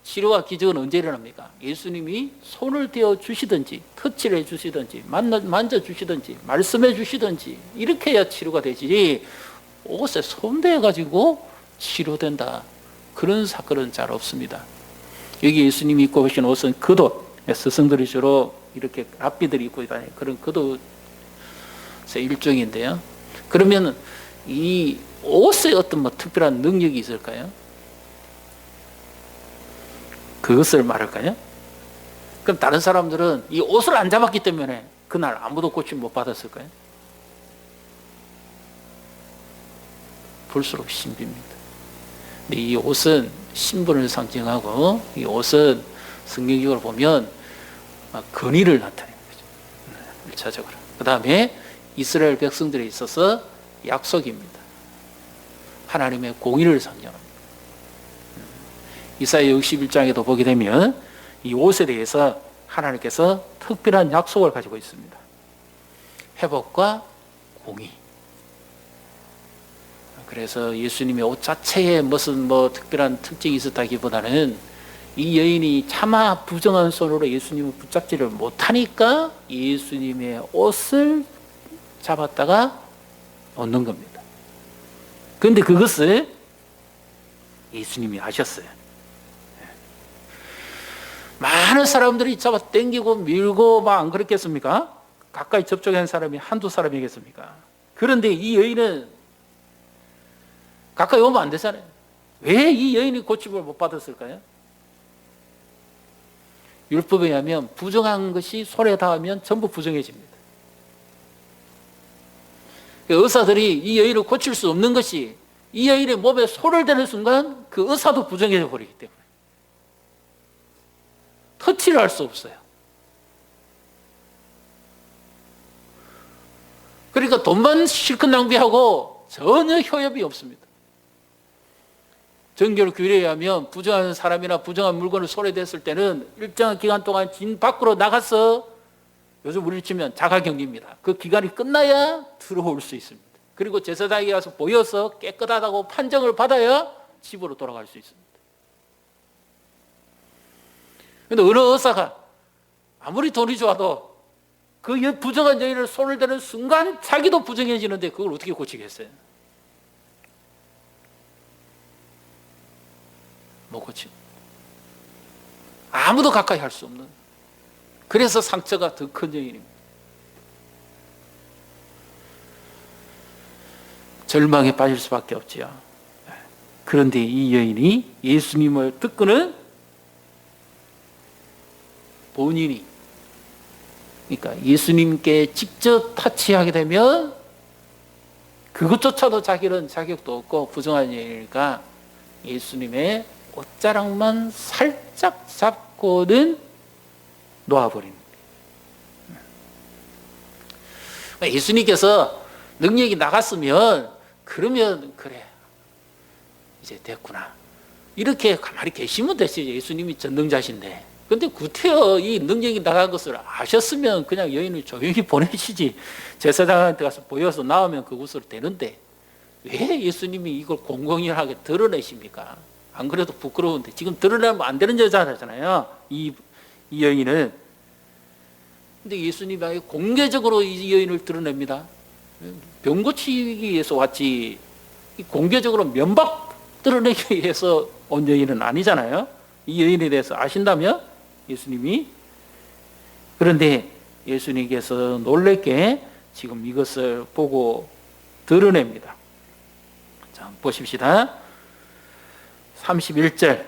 치료와 기적은 언제 일어납니까? 예수님이 손을 대어 주시든지 터치를 해 주시든지 만져 주시든지 말씀해 주시든지 이렇게 해야 치료가 되지 옷에 손대어 가지고 치료된다. 그런 사건은 잘 없습니다. 여기 예수님이 입고 오신 옷은 겉옷, 스승들이 주로 이렇게 랍비들이 입고 다니는 그런 겉옷의 일종인데요. 그러면 이 옷에 어떤 뭐 특별한 능력이 있을까요? 그것을 말할까요? 그럼 다른 사람들은 이 옷을 안 잡았기 때문에 그날 아무도 고침 못 받았을까요? 볼수록 신비입니다. 근데 이 옷은 신분을 상징하고 이 옷은 성경적으로 보면 권위를 나타내는 거죠. 1차적으로. 그 다음에 이스라엘 백성들에 있어서 약속입니다. 하나님의 공의를 상징합니다. 이사야 61장에도 보게 되면 이 옷에 대해서 하나님께서 특별한 약속을 가지고 있습니다. 회복과 공의. 그래서 예수님의 옷 자체에 무슨 뭐 특별한 특징이 있었다기보다는 이 여인이 차마 부정한 손으로 예수님을 붙잡지를 못하니까 예수님의 옷을 잡았다가 놓는 겁니다. 그런데 그것을 예수님이 아셨어요. 많은 사람들이 잡아 당기고 밀고 막 안 그랬겠습니까? 가까이 접촉한 사람이 한두 사람이겠습니까? 그런데 이 여인은 가까이 오면 안 되잖아요. 왜 이 여인이 고침을 못 받았을까요? 율법에 의하면 부정한 것이 손에 닿으면 전부 부정해집니다. 의사들이 이 여인을 고칠 수 없는 것이 이 여인의 몸에 손을 대는 순간 그 의사도 부정해져 버리기 때문에 터치를 할 수 없어요. 그러니까 돈만 실컷 낭비하고 전혀 효협이 없습니다. 정교로 규례에 의하면 부정한 사람이나 부정한 물건을 손에 댔을 때는 일정한 기간 동안 진 밖으로 나가서, 요즘 우리를 치면 자가격리입니다. 그 기간이 끝나야 들어올 수 있습니다. 그리고 제사장에게 가서 보여서 깨끗하다고 판정을 받아야 집으로 돌아갈 수 있습니다. 그런데 어느 의사가 아무리 돈이 좋아도 그 부정한 여인을 손을 대는 순간 자기도 부정해지는데 그걸 어떻게 고치겠어요? 못 고치고 아무도 가까이 할 수 없는, 그래서 상처가 더 큰 여인입니다. 절망에 빠질 수밖에 없지요. 그런데 이 여인이 예수님을 듣고는 본인이, 그러니까 예수님께 직접 타치하게 되면 그것조차도 자기는 자격도 없고 부정한 여인이니까 예수님의 옷자락만 살짝 잡고는 놓아버립니다. 예수님께서 능력이 나갔으면 그러면 그래 이제 됐구나 이렇게 가만히 계시면 됐지. 예수님이 전능자신데. 근데 구태여 이 능력이 나간 것을 아셨으면 그냥 여인을 조용히 보내시지. 제사장한테 가서 보여서 나오면 그것으로 되는데 왜 예수님이 이걸 공공연하게 드러내십니까? 안 그래도 부끄러운데. 지금 드러내면 안 되는 여자잖아요, 이 여인은. 근데 예수님이 아예 공개적으로 이 여인을 드러냅니다. 병 고치기 위해서 왔지 공개적으로 면박 드러내기 위해서 온 여인은 아니잖아요. 이 여인에 대해서 아신다면 예수님이. 그런데 예수님께서 놀랍게 지금 이것을 보고 드러냅니다. 자, 보십시다. 31절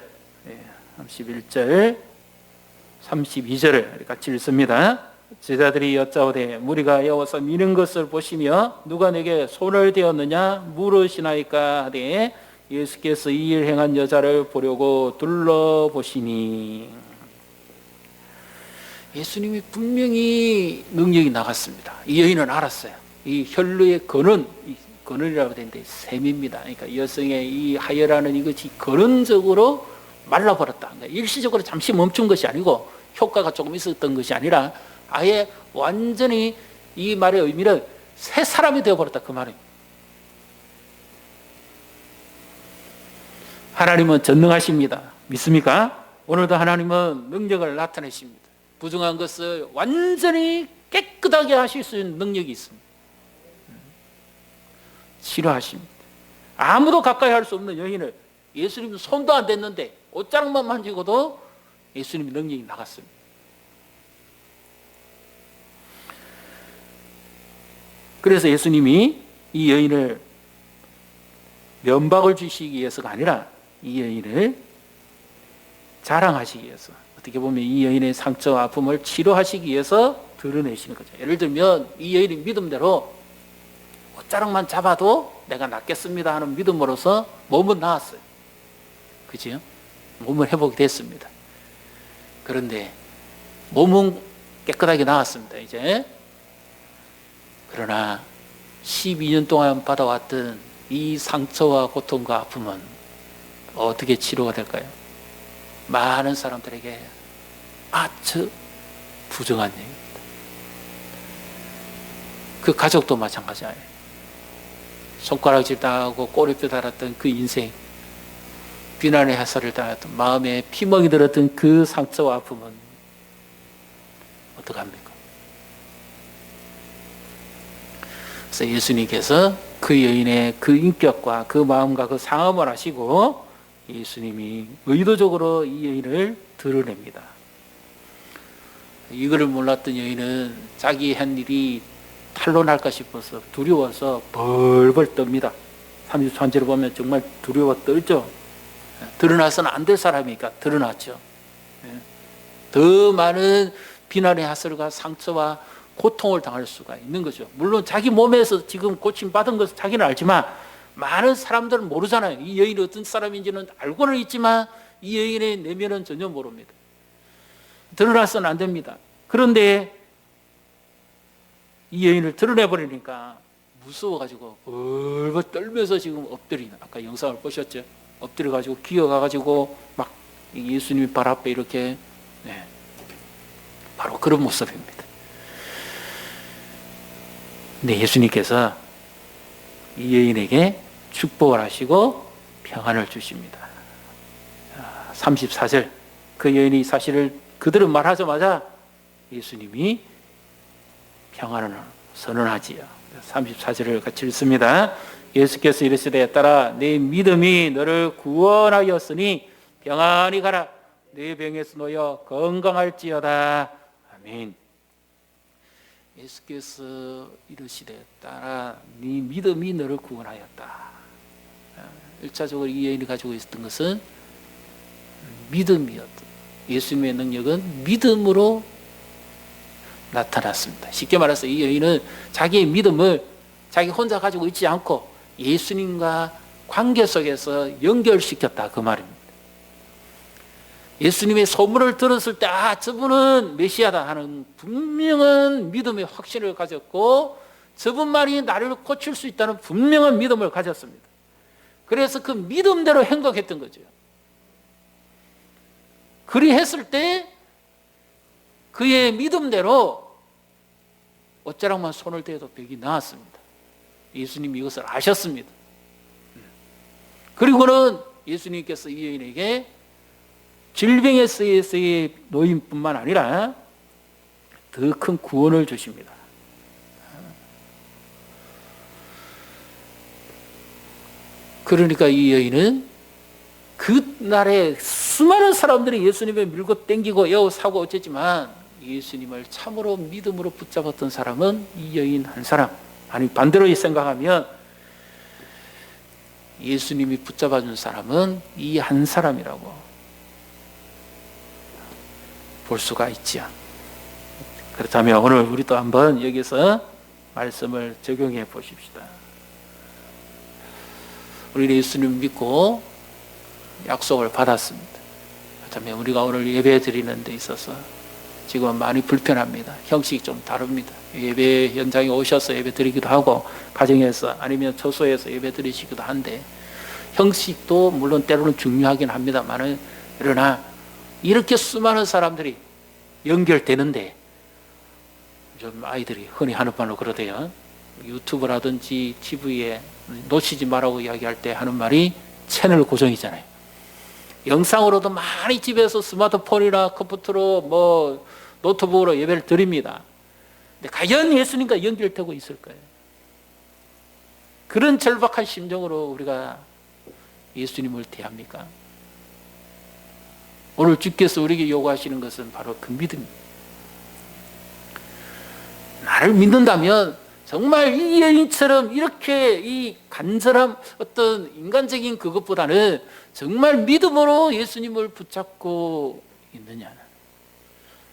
32절을 같이 읽습니다. 제자들이 여짜오되 무리가 여와서 미는 것을 보시며 누가 내게 손을 대었느냐 물으시나이까 하되 예수께서 이 일 행한 여자를 보려고 둘러보시니. 예수님이 분명히 능력이 나갔습니다. 이 여인은 알았어요. 이 혈루의 근원이라고 되는데 셈입니다. 그러니까 여성의 이 하혈하는 이것이 근원적으로 말라버렸다. 그러니까 일시적으로 잠시 멈춘 것이 아니고 효과가 조금 있었던 것이 아니라 아예 완전히, 이 말의 의미는 새 사람이 되어버렸다 그 말입니다. 하나님은 전능하십니다. 믿습니까? 오늘도 하나님은 능력을 나타내십니다. 부정한 것을 완전히 깨끗하게 하실 수 있는 능력이 있습니다. 치료하십니다. 아무도 가까이 할 수 없는 여인을 예수님은 손도 안 댔는데 옷자락만 만지고도 예수님의 능력이 나갔습니다. 그래서 예수님이 이 여인을 면박을 주시기 위해서가 아니라 이 여인을 자랑하시기 위해서, 어떻게 보면 이 여인의 상처와 아픔을 치료하시기 위해서 드러내시는 거죠. 예를 들면 이 여인이 믿음대로 옷자락만 잡아도 내가 낫겠습니다 하는 믿음으로서 몸은 나았어요. 그죠? 몸을 회복이 됐습니다. 그런데 몸은 깨끗하게 나았습니다. 이제 그러나 12년 동안 받아왔던 이 상처와 고통과 아픔은 어떻게 치료가 될까요? 많은 사람들에게 아주 부정한 얘기입니다. 그 가족도 마찬가지예요. 손가락질 당하고 꼬리뼈 달았던 그 인생, 비난의 화살을 당했던 마음에 피멍이 들었던 그 상처와 아픔은 어떡합니까? 그래서 예수님께서 그 여인의 그 인격과 그 마음과 그 상함을 아시고 예수님이 의도적으로 이 여인을 드러냅니다. 이거를 몰랐던 여인은 자기 한 일이 탄로날까 싶어서 두려워서 벌벌 떱니다. 33절을 보면 정말 두려워 떨죠. 드러나서는 안 될 사람이니까 드러났죠. 더 많은 비난의 하설과 상처와 고통을 당할 수가 있는 거죠. 물론 자기 몸에서 지금 고침받은 것을 자기는 알지만 많은 사람들은 모르잖아요. 이 여인이 어떤 사람인지는 알고는 있지만 이 여인의 내면은 전혀 모릅니다. 드러나서는 안 됩니다. 그런데 이 여인을 드러내버리니까 무서워가지고 벌벌 떨면서 지금 엎드리는, 아까 영상을 보셨죠? 엎드려가지고 기어가가지고 막 예수님이 발 앞에 이렇게, 네, 바로 그런 모습입니다. 근데 예수님께서 이 여인에게 축복을 하시고 평안을 주십니다. 34절, 그 여인이 사실을 그들은 말하자마자 예수님이 평안을 선언하지요. 34절을 같이 읽습니다. 예수께서 이르시되 딸아 내 믿음이 너를 구원하였으니 평안히 가라. 내 병에서 놓여 건강할지어다. 아멘. 예수께서 이르시되 딸아 네 믿음이 너를 구원하였다. 1차적으로 이 여인이 가지고 있었던 것은 믿음이었다. 예수님의 능력은 믿음으로 나타났습니다. 쉽게 말해서 이 여인은 자기의 믿음을 자기 혼자 가지고 있지 않고 예수님과 관계 속에서 연결시켰다, 그 말입니다. 예수님의 소문을 들었을 때 저분은 메시아다 하는 분명한 믿음의 확신을 가졌고 저분만이 나를 고칠 수 있다는 분명한 믿음을 가졌습니다. 그래서 그 믿음대로 행동했던 거죠. 그리했을 때 그의 믿음대로 옷자락만 손을 대도 벽이 나았습니다. 예수님이 이것을 아셨습니다. 그리고는 예수님께서 이 여인에게 질병에서의 노임뿐만 아니라 더 큰 구원을 주십니다. 그러니까 이 여인은 그날에 수많은 사람들이 예수님을 밀고 땡기고 에워싸고 어쨌지만 예수님을 참으로 믿음으로 붙잡았던 사람은 이 여인 한 사람. 아니 반대로 생각하면 예수님이 붙잡아준 사람은 이 한 사람이라고 볼 수가 있지요. 그렇다면 오늘 우리도 한번 여기서 말씀을 적용해 보십시다. 우리 예수님 믿고 약속을 받았습니다. 그렇다면 우리가 오늘 예배 드리는 데 있어서 지금 많이 불편합니다. 형식이 좀 다릅니다. 예배 현장에 오셔서 예배 드리기도 하고 가정에서 아니면 처소에서 예배 드리시기도 한데 형식도 물론 때로는 중요하긴 합니다만 그러나 이렇게 수많은 사람들이 연결되는데 좀 아이들이 흔히 하는 말로 그러대요. 유튜브라든지 TV에 놓치지 말라고 이야기할 때 하는 말이 채널 고정이잖아요. 영상으로도 많이 집에서 스마트폰이나 컴퓨터로 노트북으로 예배를 드립니다. 근데 과연 예수님과 연결되고 있을까요? 그런 절박한 심정으로 우리가 예수님을 대합니까? 오늘 주께서 우리에게 요구하시는 것은 바로 그 믿음입니다. 나를 믿는다면 정말 이 여인처럼 이렇게 이 간절함 어떤 인간적인 그것보다는 정말 믿음으로 예수님을 붙잡고 있느냐.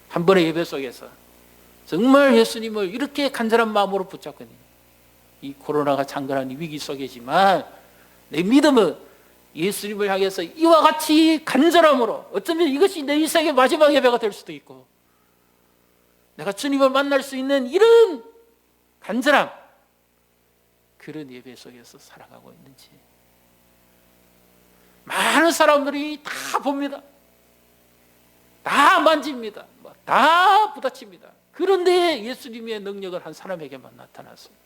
한 번의 예배 속에서 정말 예수님을 이렇게 간절한 마음으로 붙잡고 있느냐. 이 코로나가 장관한 위기 속이지만 내 믿음은 예수님을 향해서 이와 같이 간절함으로 어쩌면 이것이 내 인생의 마지막 예배가 될 수도 있고 내가 주님을 만날 수 있는 이런 간절함, 그런 예배 속에서 살아가고 있는지. 많은 사람들이 다 봅니다. 다 만집니다. 다 부딪힙니다. 그런데 예수님의 능력을 한 사람에게만 나타났습니다.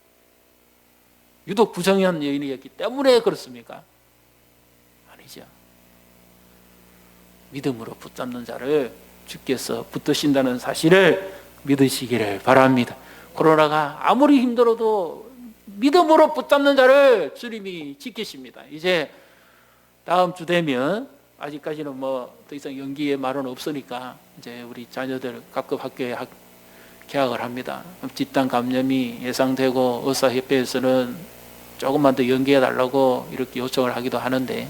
유독 부정한 여인이었기 때문에 그렇습니까? 아니죠. 믿음으로 붙잡는 자를 주께서 붙드신다는 사실을 믿으시기를 바랍니다. 코로나가 아무리 힘들어도 믿음으로 붙잡는 자를 주님이 지키십니다. 이제 다음 주 되면 아직까지는 더 이상 연기의 말은 없으니까 이제 우리 자녀들 각급 학교에 개학을 합니다. 집단 감염이 예상되고 의사협회에서는 조금만 더 연기해 달라고 이렇게 요청을 하기도 하는데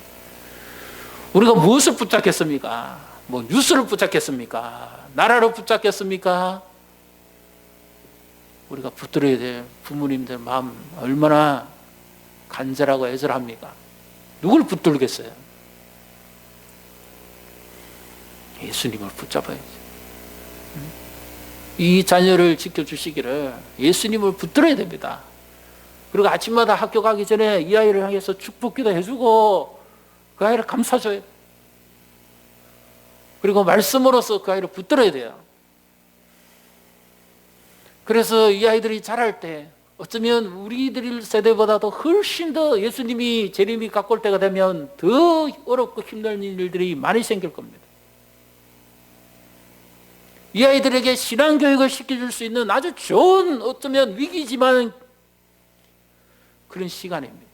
우리가 무엇을 붙잡겠습니까? 뉴스를 붙잡겠습니까? 나라를 붙잡겠습니까? 우리가 붙들어야 될 부모님들 마음 얼마나 간절하고 애절합니까? 누굴 붙들겠어요? 예수님을 붙잡아야죠. 이 자녀를 지켜주시기를 예수님을 붙들어야 됩니다. 그리고 아침마다 학교 가기 전에 이 아이를 향해서 축복기도 해주고 그 아이를 감싸줘야 돼요. 그리고 말씀으로서 그 아이를 붙들어야 돼요. 그래서 이 아이들이 자랄 때 어쩌면 우리들 세대보다도 훨씬 더 예수님이 재림이 가까울 때가 되면 더 어렵고 힘든 일들이 많이 생길 겁니다. 이 아이들에게 신앙교육을 시켜줄 수 있는 아주 좋은, 어쩌면 위기지만 그런 시간입니다.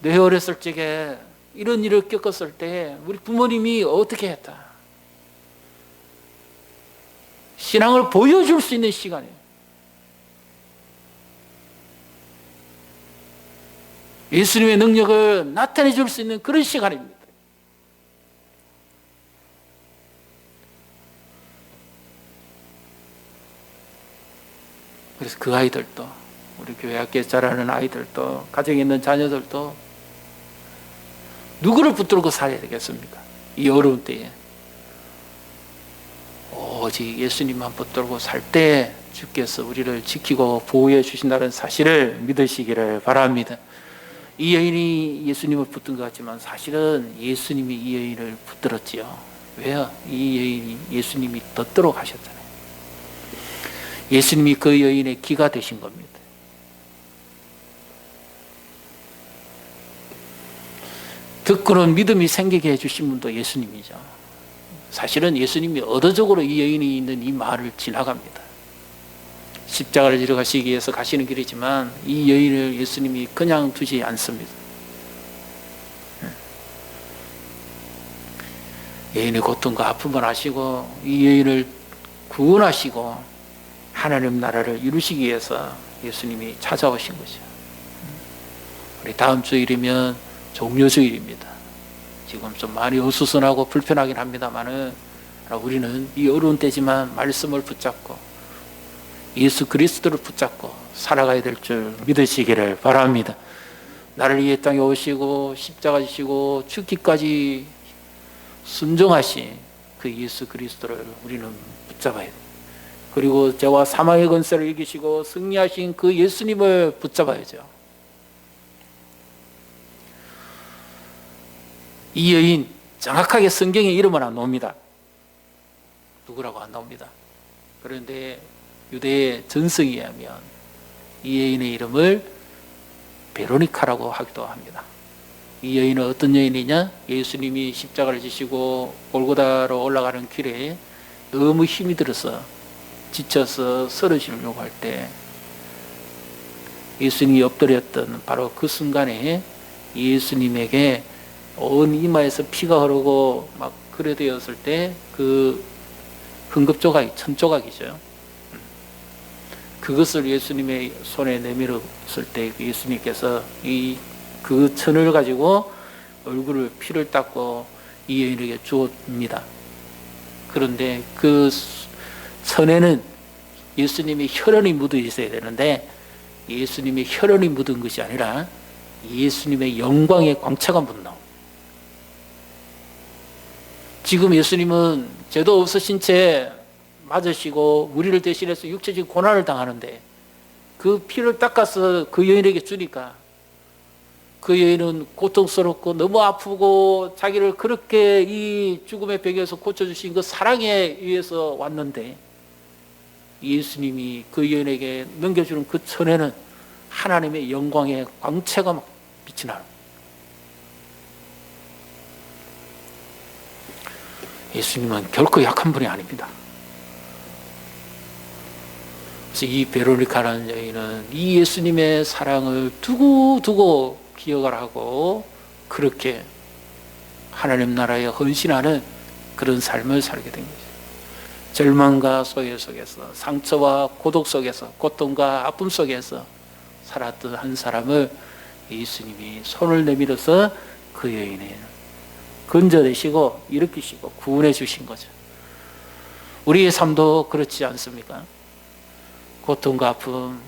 내 어렸을 적에 이런 일을 겪었을 때 우리 부모님이 어떻게 했다, 신앙을 보여줄 수 있는 시간이에요. 예수님의 능력을 나타내 줄 수 있는 그런 시간입니다. 그래서 그 아이들도, 우리 교회 학교에 자라는 아이들도, 가정에 있는 자녀들도 누구를 붙들고 살아야 되겠습니까? 이 어려운 때에 오직 예수님만 붙들고 살 때 주께서 우리를 지키고 보호해 주신다는 사실을 믿으시기를 바랍니다. 이 여인이 예수님을 붙든 것 같지만 사실은 예수님이 이 여인을 붙들었지요. 왜요? 이 여인이 예수님이 덧도록 하셨잖아요. 예수님이 그 여인의 기가 되신 겁니다. 듣고는 믿음이 생기게 해주신 분도 예수님이죠. 사실은 예수님이 의도적으로 이 여인이 있는 이 마을을 지나갑니다. 십자가를 지러 가시기 위해서 가시는 길이지만 이 여인을 예수님이 그냥 두지 않습니다. 여인의 고통과 아픔을 아시고 이 여인을 구원하시고 하나님 나라를 이루시기 위해서 예수님이 찾아오신 거죠. 우리 다음 주일이면 종려주일입니다. 지금 좀 많이 어수선하고 불편하긴 합니다만은 우리는 이 어려운 때지만 말씀을 붙잡고 예수 그리스도를 붙잡고 살아가야 될 줄 믿으시기를 바랍니다. 나를 위해 땅에 오시고 십자가 지시고 죽기까지 순종하신 그 예수 그리스도를 우리는 붙잡아야 돼요. 그리고 죄와 사망의 권세를 이기시고 승리하신 그 예수님을 붙잡아야죠. 이 여인 정확하게 성경에 이름은 안 나옵니다. 누구라고 안 나옵니다. 그런데 유대의 전성에 의하면 이 여인의 이름을 베로니카라고 하기도 합니다. 이 여인은 어떤 여인이냐? 예수님이 십자가를 지시고 골고다로 올라가는 길에 너무 힘이 들어서 지쳐서 쓰러지려고 할 때 예수님이 엎드렸던 바로 그 순간에 예수님에게 온 이마에서 피가 흐르고 막 그래 되었을 때 그 흥급조각이 천조각이죠. 그것을 예수님의 손에 내밀었을 때 예수님께서 그 천을 가지고 얼굴을 피를 닦고 이 여인에게 주었습니다. 그런데 그 천에는 예수님의 혈흔이 묻어 있어야 되는데 예수님의 혈흔이 묻은 것이 아니라 예수님의 영광의 광채가 묻나. 지금 예수님은 죄도 없으신 채 맞으시고 우리를 대신해서 육체적인 고난을 당하는데 그 피를 닦아서 그 여인에게 주니까 그 여인은 고통스럽고 너무 아프고 자기를 그렇게 이 죽음의 벽에서 고쳐주신 그 사랑에 의해서 왔는데 예수님이 그 여인에게 넘겨주는 그 천에는 하나님의 영광의 광채가 막 빛이 나는. 예수님은 결코 약한 분이 아닙니다. 그래서 이 베로니카라는 여인은 이 예수님의 사랑을 두고 기억을 하고 그렇게 하나님 나라에 헌신하는 그런 삶을 살게 된 거죠. 절망과 소외 속에서 상처와 고독 속에서 고통과 아픔 속에서 살았던 한 사람을 예수님이 손을 내밀어서 그 여인을 건져내시고 일으키시고 구원해 주신 거죠. 우리의 삶도 그렇지 않습니까? 고통과 아픔,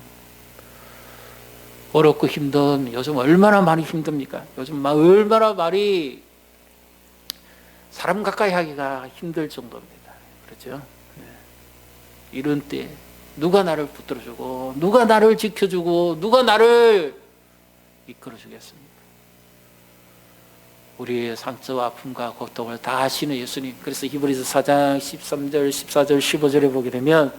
어렵고 힘든, 요즘 얼마나 많이 힘듭니까? 요즘 얼마나 많이 사람 가까이 하기가 힘들 정도입니다. 그렇죠? 이런 때 누가 나를 붙들어주고, 누가 나를 지켜주고, 누가 나를 이끌어주겠습니까? 우리의 상처와 아픔과 고통을 다 아시는 예수님. 그래서 히브리서 4장 13절, 14절, 15절에 보게 되면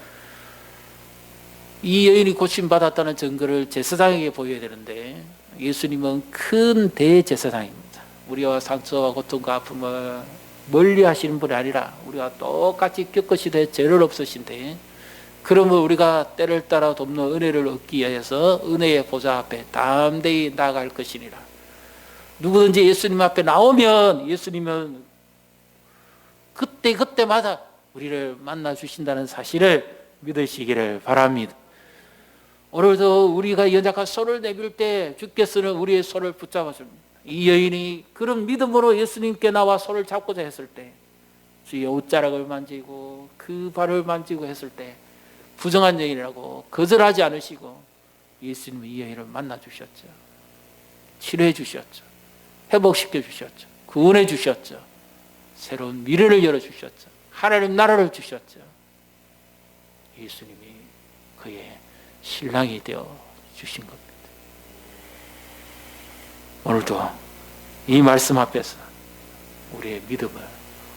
이 여인이 고침받았다는 증거를 제사장에게 보여야 되는데, 예수님은 큰 대제사장입니다. 우리와 상처와 고통과 아픔을 멀리 하시는 분이 아니라 우리가 똑같이 겪으시되 죄를 없으신데, 그러면 우리가 때를 따라 돕는 은혜를 얻기 위해서 은혜의 보좌 앞에 담대히 나아갈 것이니라. 누구든지 예수님 앞에 나오면 예수님은 그때마다 우리를 만나 주신다는 사실을 믿으시기를 바랍니다. 오늘도 우리가 연약한 손을 내밀 때 주께서는 우리의 손을 붙잡아 줍니다. 이 여인이 그런 믿음으로 예수님께 나와 손을 잡고자 했을 때, 주의 옷자락을 만지고 그 발을 만지고 했을 때 부정한 여인이라고 거절하지 않으시고 예수님은 이 여인을 만나 주셨죠. 치료해 주셨죠. 회복시켜 주셨죠. 구원해 주셨죠. 새로운 미래를 열어 주셨죠. 하나님 나라를 주셨죠. 예수님이 그의 신랑이 되어 주신 겁니다. 오늘도 이 말씀 앞에서 우리의 믿음을,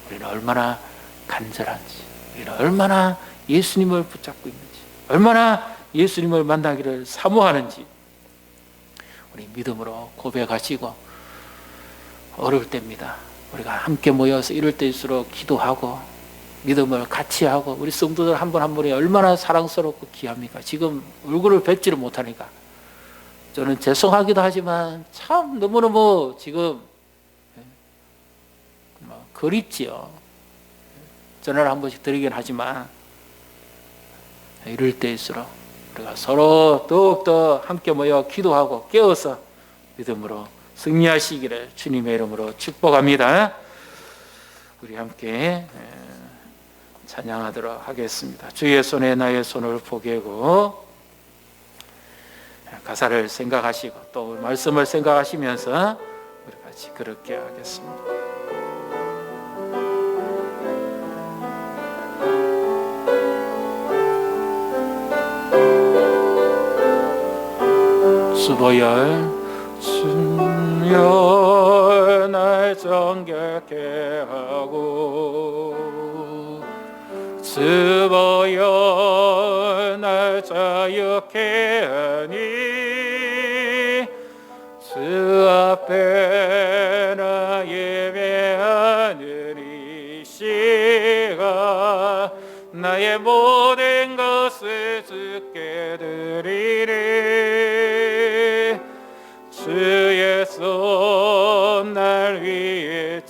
우리는 얼마나 간절한지, 우리는 얼마나 예수님을 붙잡고 있는지, 얼마나 예수님을 만나기를 사모하는지 우리 믿음으로 고백하시고, 어려울 때입니다. 우리가 함께 모여서 이럴 때일수록 기도하고 믿음을 같이 하고, 우리 성도들 한 분 한 분이 얼마나 사랑스럽고 귀합니까? 지금 얼굴을 뵙지를 못하니까 저는 죄송하기도 하지만 참 너무너무 지금 그립지요. 전화를 한 번씩 드리긴 하지만 이럴 때일수록 우리가 서로 더욱더 함께 모여 기도하고 깨어서 믿음으로 승리하시기를 주님의 이름으로 축복합니다. 우리 함께 찬양하도록 하겠습니다. 주의 손에 나의 손을 포개고, 가사를 생각하시고 또 말씀을 생각하시면서 우리 같이 그렇게 하겠습니다. 수보열 주여 날 정결케 하고, 주여 날 자유케 하니, 주 앞에 나 예배하는 이 시간 나의 모든 것을 주께 드리리. 주의 손 날 위에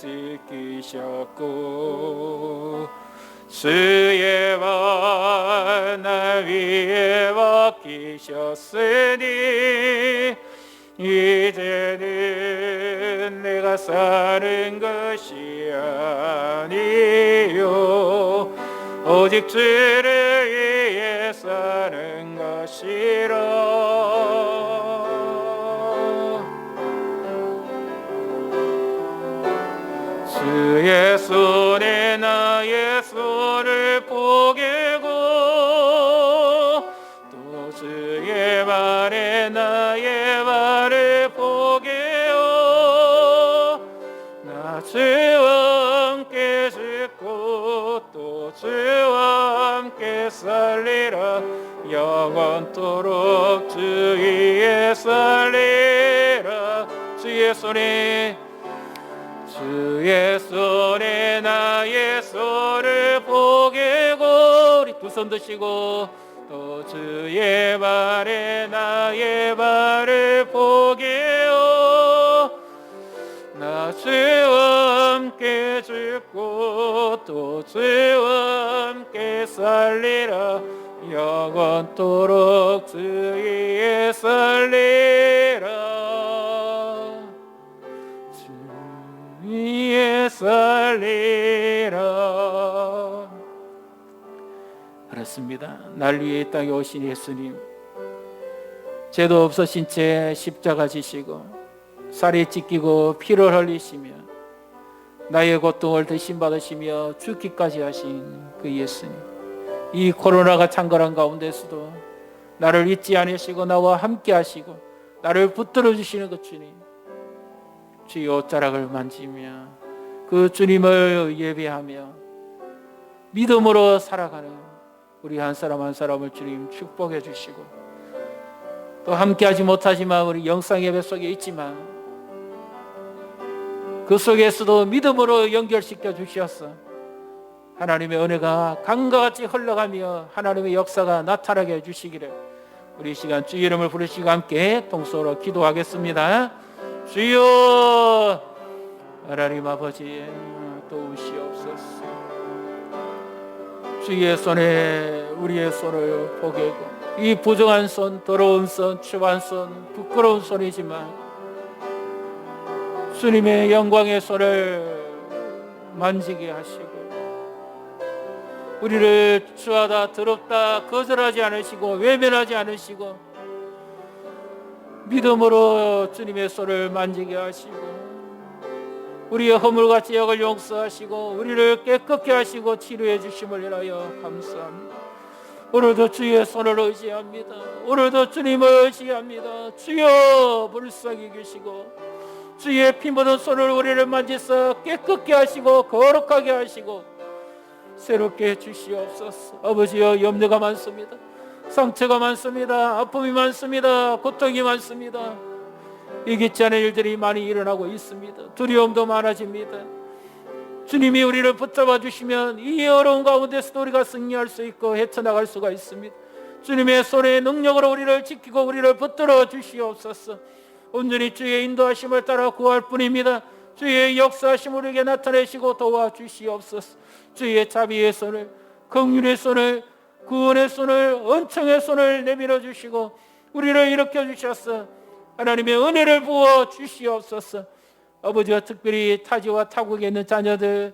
지키셨고, 주의 발 날 위에 맡기셨으니, 이제는 내가 사는 것이 아니요 오직 주를 위해 사는 것이라. 주의 손에 나의 손을 포개고, 또 주의 발에 나의 발을 포개어, 나 주와 함께 죽고 또 주와 함께 살리라. 영원토록 주 위에 살리라. 주의 손에 나의 손을 포개고, 우리 두 손 드시고, 또 주의 발에 나의 발을 포개어, 나 주와 함께 죽고 또 주와 함께 살리라. 영원토록 주 위에 살리라. 위에 살리라. 그렇습니다. 날 위해 이 땅에 오신 예수님, 죄도 없으신 채 십자가 지시고 살이 찢기고 피를 흘리시며 나의 고통을 대신 받으시며 죽기까지 하신 그 예수님, 이 코로나가 창궐한 가운데서도 나를 잊지 않으시고 나와 함께 하시고 나를 붙들어 주시는 그 주님, 주의 옷자락을 만지며 그 주님을 예배하며 믿음으로 살아가는 우리 한 사람 한 사람을 주님 축복해 주시고, 또 함께하지 못하지만 우리 영상 예배 속에 있지만 그 속에서도 믿음으로 연결시켜 주셔서 하나님의 은혜가 강과 같이 흘러가며 하나님의 역사가 나타나게 해주시기를 우리 시간 주의 이름을 부르시고 함께 동서로 기도하겠습니다. 주여, 하나님 아버지 도우시옵소서. 주의 손에 우리의 손을 포개고, 이 부정한 손, 더러운 손, 추한 손, 부끄러운 손이지만 주님의 영광의 손을 만지게 하시고 우리를 추하다 더럽다 거절하지 않으시고 외면하지 않으시고 믿음으로 주님의 손을 만지게 하시고 우리의 허물과 죄악을 용서하시고 우리를 깨끗게 하시고 치료해 주심을 인하여 감사합니다. 오늘도 주의 손을 의지합니다. 오늘도 주님을 의지합니다. 주여, 불쌍히 계시고 주의 피 묻은 손을 우리를 만지서 깨끗게 하시고 거룩하게 하시고 새롭게 해주시옵소서. 아버지여, 염려가 많습니다. 상처가 많습니다. 아픔이 많습니다. 고통이 많습니다. 예기치 않은 일들이 많이 일어나고 있습니다. 두려움도 많아집니다. 주님이 우리를 붙잡아 주시면 이 어려운 가운데서도 우리가 승리할 수 있고 헤쳐나갈 수가 있습니다. 주님의 손의 능력으로 우리를 지키고 우리를 붙들어 주시옵소서. 온전히 주의 인도하심을 따라 구할 뿐입니다. 주의 역사하심 우리에게 나타내시고 도와주시옵소서. 주의 자비의 손을, 긍휼의 손을, 구원의 손을, 은총의 손을 내밀어 주시고 우리를 일으켜 주셔서 하나님의 은혜를 부어 주시옵소서. 아버지와 특별히 타지와 타국에 있는 자녀들,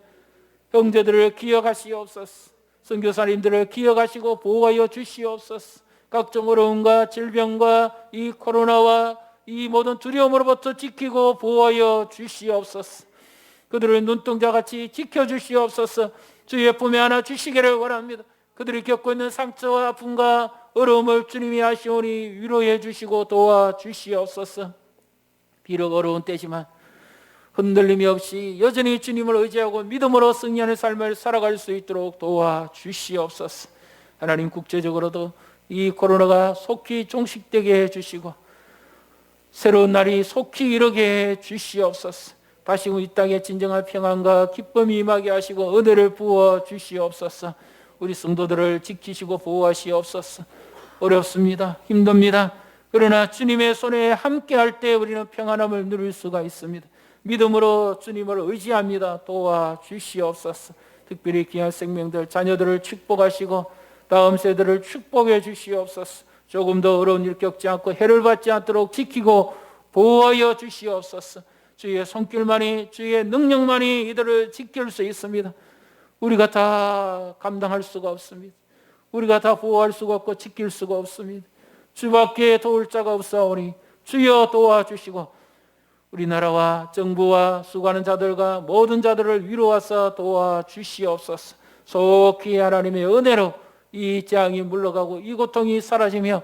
형제들을 기억하시옵소서. 선교사님들을 기억하시고 보호하여 주시옵소서. 각종 어려움과 질병과 이 코로나와 이 모든 두려움으로부터 지키고 보호하여 주시옵소서. 그들을 눈동자같이 지켜주시옵소서. 주의 품에 안아 주시기를 원합니다. 그들이 겪고 있는 상처와 아픔과 어려움을 주님이 아시오니 위로해 주시고 도와주시옵소서. 비록 어려운 때지만 흔들림이 없이 여전히 주님을 의지하고 믿음으로 승리하는 삶을 살아갈 수 있도록 도와주시옵소서. 하나님, 국제적으로도 이 코로나가 속히 종식되게 해주시고 새로운 날이 속히 이르게 해 주시옵소서. 다시 이 땅에 진정한 평안과 기쁨이 임하게 하시고 은혜를 부어 주시옵소서. 우리 성도들을 지키시고 보호하시옵소서. 어렵습니다. 힘듭니다. 그러나 주님의 손에 함께할 때 우리는 평안함을 누릴 수가 있습니다. 믿음으로 주님을 의지합니다. 도와주시옵소서. 특별히 귀한 생명들, 자녀들을 축복하시고 다음 세대를 축복해 주시옵소서. 조금 더 어려운 일 겪지 않고 해를 받지 않도록 지키고 보호하여 주시옵소서. 주의 손길만이, 주의 능력만이 이들을 지킬 수 있습니다. 우리가 다 감당할 수가 없습니다. 우리가 다 보호할 수가 없고 지킬 수가 없습니다. 주밖에 도울 자가 없사오니 주여 도와주시고 우리나라와 정부와 수고하는 자들과 모든 자들을 위로하사 도와주시옵소서. 속히 하나님의 은혜로 이 재앙이 물러가고 이 고통이 사라지며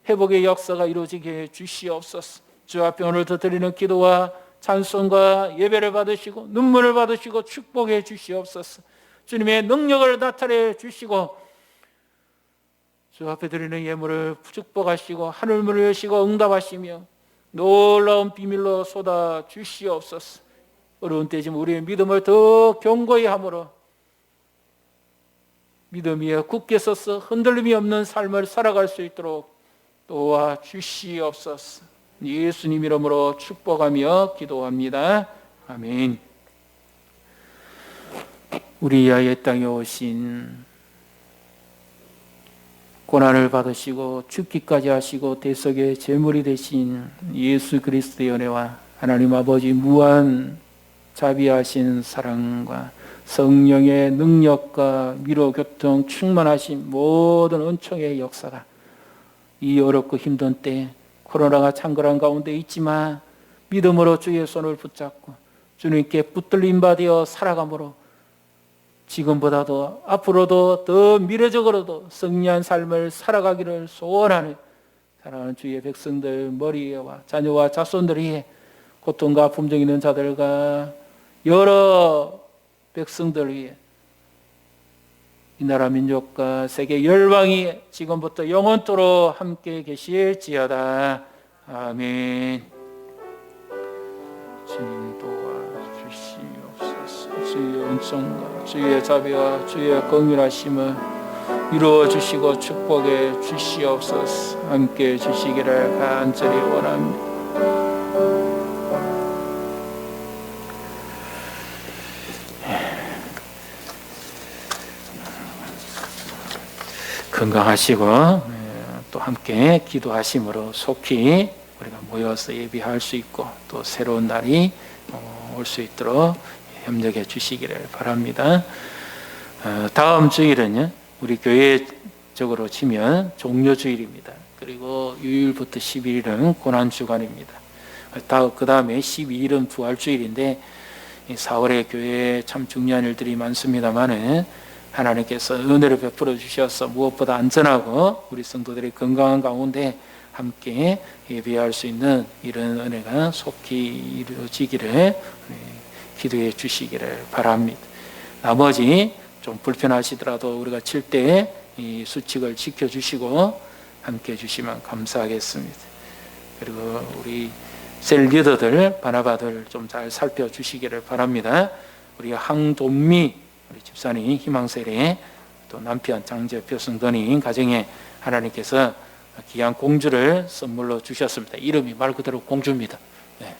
회복의 역사가 이루어지게 해 주시옵소서. 주 앞에 오늘도 드리는 기도와 찬송과 예배를 받으시고 눈물을 받으시고 축복해 주시옵소서. 주님의 능력을 나타내 주시고 주 앞에 드리는 예물을 축복하시고 하늘문을 여시고 응답하시며 놀라운 비밀로 쏟아 주시옵소서. 어려운 때지만 우리의 믿음을 더 견고히 함으로 믿음 위에 굳게 서서 흔들림이 없는 삶을 살아갈 수 있도록 도와주시옵소서. 예수님 이름으로 축복하며 기도합니다. 아멘. 우리 아의 땅에 오신 고난을 받으시고 죽기까지 하시고 대속의 제물이 되신 예수 그리스도의 은혜와 하나님 아버지 무한 자비하신 사랑과 성령의 능력과 위로 교통 충만하신 모든 은총의 역사가 이 어렵고 힘든 때 코로나가 창궐한 가운데 있지만 믿음으로 주의 손을 붙잡고 주님께 붙들림 받아 살아감으로 지금보다도 앞으로도 더 미래적으로도 승리한 삶을 살아가기를 소원하는 사랑하는 주의 백성들 머리와 자녀와 자손들이 고통과 아픔 있는 자들과 여러 백성들 위해 이 나라 민족과 세계 열방이 지금부터 영원토록 함께 계실지어다. 아멘. 주님 도와주시옵소서. 주의 은총과 주의 자비와 주의 긍휼하심을 이루어 주시고 축복해 주시옵소서. 함께 주시기를 간절히 원합니다. 건강하시고 또 함께 기도하심으로 속히 우리가 모여서 예배할 수 있고 또 새로운 날이 올 수 있도록 협력해 주시기를 바랍니다. 다음 주일은요, 우리 교회적으로 치면 종료주일입니다. 그리고 유일부터 11일은 고난주간입니다. 그 다음에 12일은 부활주일인데 4월에 교회에 참 중요한 일들이 많습니다만 하나님께서 은혜를 베풀어 주셔서 무엇보다 안전하고 우리 성도들이 건강한 가운데 함께 예배할 수 있는 이런 은혜가 속히 이루어지기를 기도해 주시기를 바랍니다. 나머지 좀 불편하시더라도 우리가 칠 때 이 수칙을 지켜주시고 함께 해주시면 감사하겠습니다. 그리고 우리 셀 리더들, 바나바들 좀 잘 살펴주시기를 바랍니다. 우리 항돈미 우리 집사님 희망셀에 또 남편 장재표 성도님 가정에 하나님께서 귀한 공주를 선물로 주셨습니다. 이름이 말 그대로 공주입니다. 네.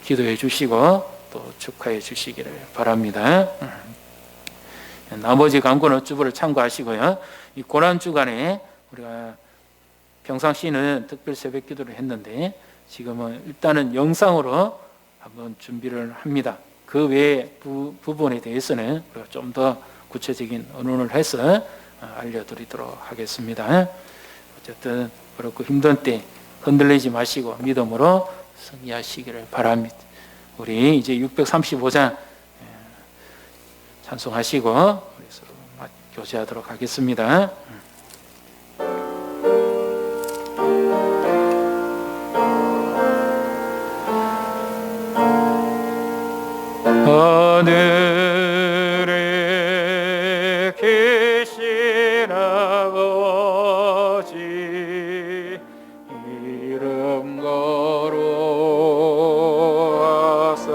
기도해 주시고 또 축하해 주시기를 바랍니다. 나머지 광고는 유튜브를 참고하시고요. 이 고난주간에 우리가 평상시는 특별 새벽 기도를 했는데 지금은 일단은 영상으로 한번 준비를 합니다. 그 외의 부분에 대해서는 우리가 좀 더 구체적인 언론을 해서 알려드리도록 하겠습니다. 어쨌든 그렇고 힘든 때 흔들리지 마시고 믿음으로 승리하시기를 바랍니다. 우리 이제 635장 찬송하시고 우리 서로 교제하도록 하겠습니다. 하늘에 계신 아버지 이름 거룩하사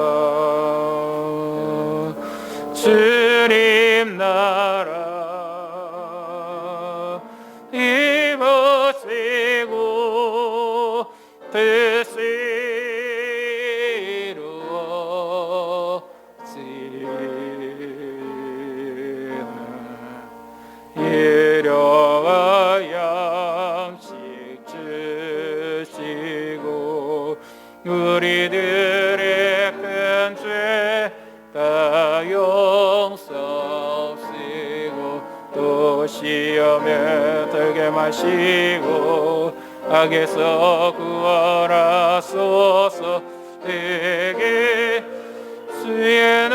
주님 나라 이루어지고 뜻이 일용와 양식 주시고 우리들의 큰 죄 다 용서하시고 또 시험에 들게 마시고 악에서 구원하소서. 내게 주의